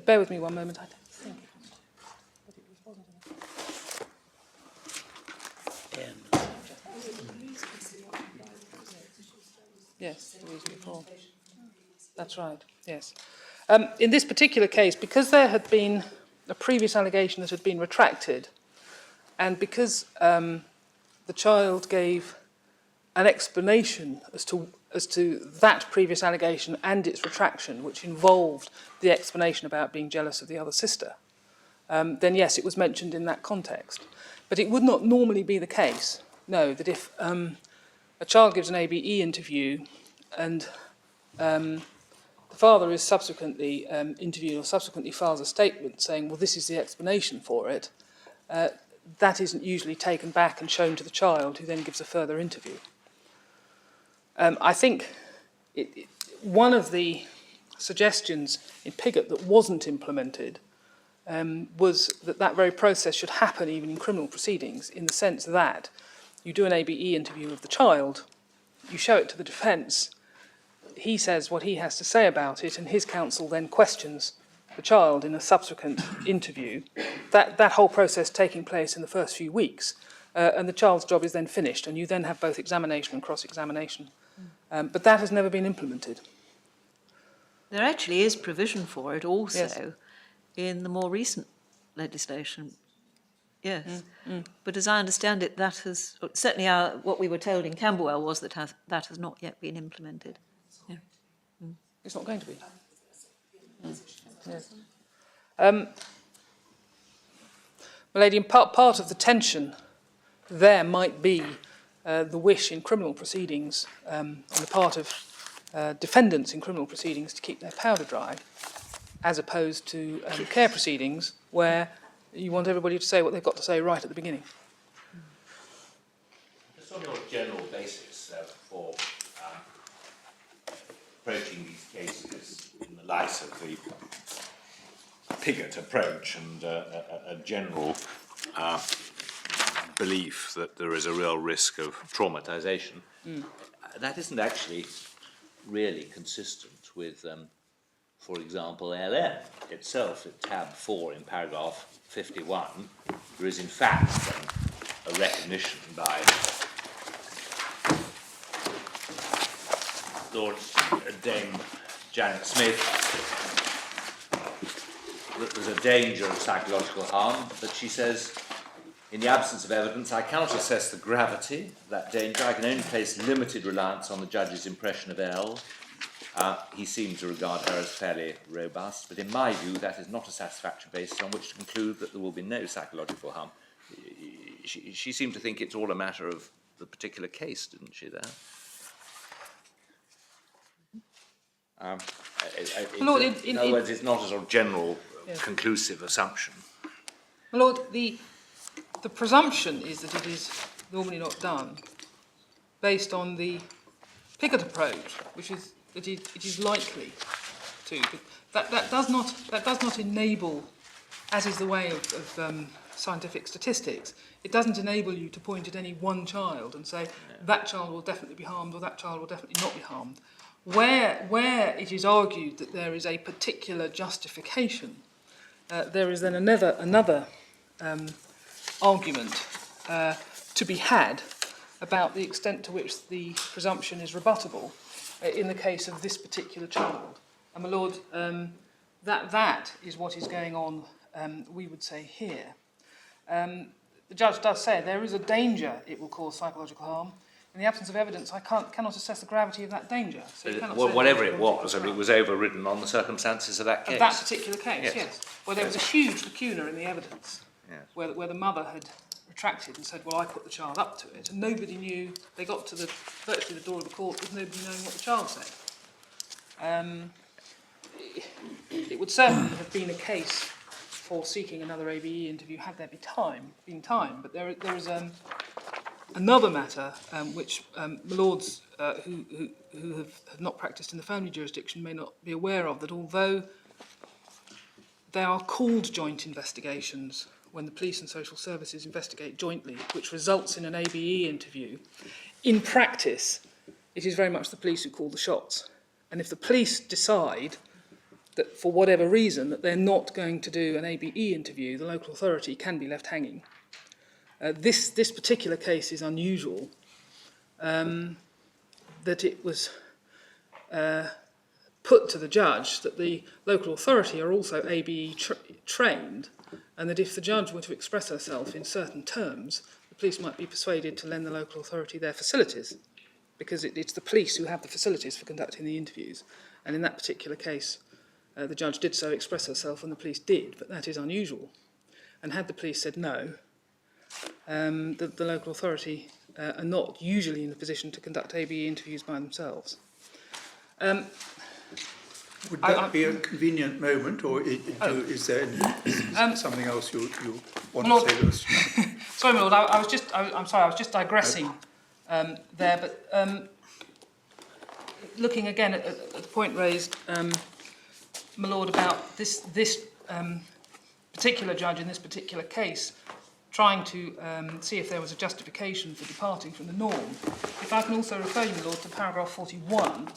bear with me one moment. I don't think it was. But it wasn't in the... Yes, the reason before. That's right, yes. In this particular case, because there had been a previous allegation that had been retracted, and because the child gave an explanation as to that previous allegation and its retraction, which involved the explanation about being jealous of the other sister, then yes, it was mentioned in that context. But it would not normally be the case, no, that if a child gives an ABE interview and the father is subsequently interviewed or subsequently files a statement saying, well, this is the explanation for it, that isn't usually taken back and shown to the child, who then gives a further interview. I think one of the suggestions in Pigott that wasn't implemented was that very process should happen even in criminal proceedings, in the sense that you do an ABE interview of the child, you show it to the defence, he says what he has to say about it, and his counsel then questions the child in a subsequent interview. That whole process taking place in the first few weeks, and the child's job is then finished, and you then have both examination and cross-examination. But that has never been implemented. There actually is provision for it also Yes. in the more recent legislation. Yes, but as I understand it, that has certainly what we were told in Camberwell was that that has not yet been implemented. Yeah. It's not going to be. Yes. My lady, and part of the tension there might be the wish in criminal proceedings on the part of defendants in criminal proceedings to keep their powder dry, as opposed to care proceedings where you want everybody to say what they've got to say right at the beginning. Just on your general basis for approaching these cases, the Piggott approach and a general belief that there is a real risk of traumatisation, that isn't actually really consistent with, for example, LM itself. At tab 4 in paragraph 51, there is in fact a recognition by Lord Dame Janet Smith that there's a danger of psychological harm, but she says, in the absence of evidence, I cannot assess the gravity of that danger. I can only place limited reliance on the judge's impression of L. He seemed to regard her as fairly robust, but in my view, that is not a satisfactory basis on which to conclude that there will be no psychological harm. She seemed to think it's all a matter of the particular case, didn't she, there? Lord, in other words, it's not a sort of general conclusive assumption. My Lord, the presumption is that it is normally not done based on the Piggott approach, which is that it is likely to. But that does not enable, as is the way of scientific statistics, it doesn't enable you to point at any one child and say that child will definitely be harmed or that child will definitely not be harmed. Where it is argued that there is a particular justification, there is then another argument to be had about the extent to which the presumption is rebuttable in the case of this particular child. And my Lord, that is what is going on, we would say, here. The judge does say there is a danger it will cause psychological harm. In the absence of evidence, I cannot assess the gravity of that danger. So whatever it was, I mean, it was overridden on the circumstances of that case. Of that particular case, yes. Where there was a huge lacuna in the evidence, where the mother had retracted and said, well, I put the child up to it, and nobody knew. They got to virtually the door of the court with nobody knowing what the child said. It would certainly have been a case for seeking another ABE interview had there been time. But there is another matter which my Lords who have not practised in the family jurisdiction may not be aware of, that although they are called joint investigations when the police and social services investigate jointly, which results in an ABE interview, in practice it is very much the police who call the shots. And if the police decide that for whatever reason that they're not going to do an ABE interview, the local authority can be left hanging. This particular case is unusual, that it was put to the judge that the local authority are also ABE trained, and that if the judge were to express herself in certain terms, the police might be persuaded to lend the local authority their facilities, because it's the police who have the facilities for conducting the interviews. And in that particular case, the judge did so express herself, and the police did, but that is unusual. And had the police said no, the local authority are not usually in the position to conduct ABE interviews by themselves. Would that be a convenient moment, or is there something else you want to say to us? Sorry, my Lord, I'm sorry, I was just digressing there, but looking again at the point raised, my Lord, about this particular judge in this particular case trying to see if there was a justification for departing from the norm. If I can also refer you, my Lord, to paragraph 41,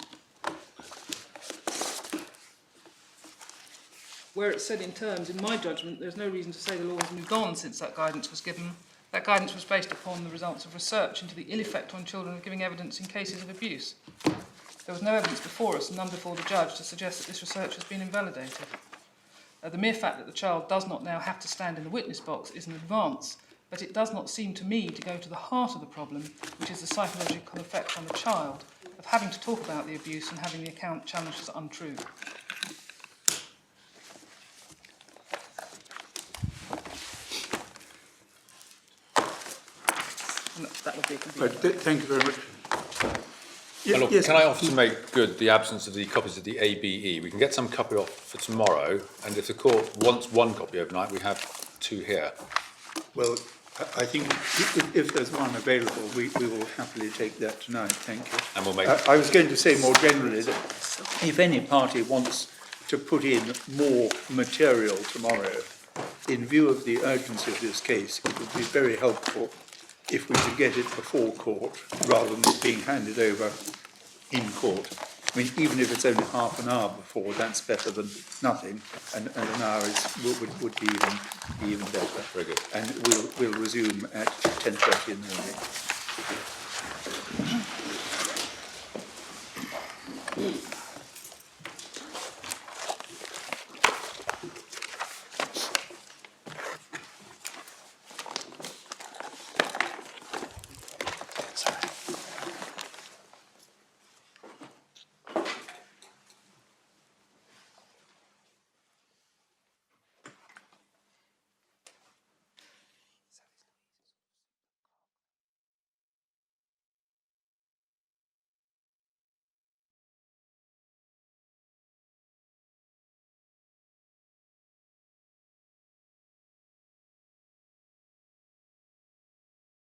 where it said in terms, in my judgment, there's no reason to say the law has moved on since that guidance was given. That guidance was based upon the results of research into the ill effect on children of giving evidence in cases of abuse. There was no evidence before us and none before the judge to suggest that this research has been invalidated. The mere fact that the child does not now have to stand in the witness box is an advance, but it does not seem to me to go to the heart of the problem, which is the psychological effect on the child of having to talk about the abuse and having the account challenged as untrue. And that would be complete. Thank you very much. Look, can I offer to make good the absence of the copies of the ABE? We can get some copy off for tomorrow, and if the court wants one copy overnight, we have two here. Well, I think if there's one available, we will happily take that tonight. Thank you. And we'll make. I was going to say more generally that if any party wants to put in more material tomorrow. In view of the urgency of this case, it would be very helpful if we could get it before court rather than it being handed over in court. I mean, even if it's only half an hour before, that's better than nothing, and an hour would be even better. Very good. And we'll resume at 10:30 in the morning.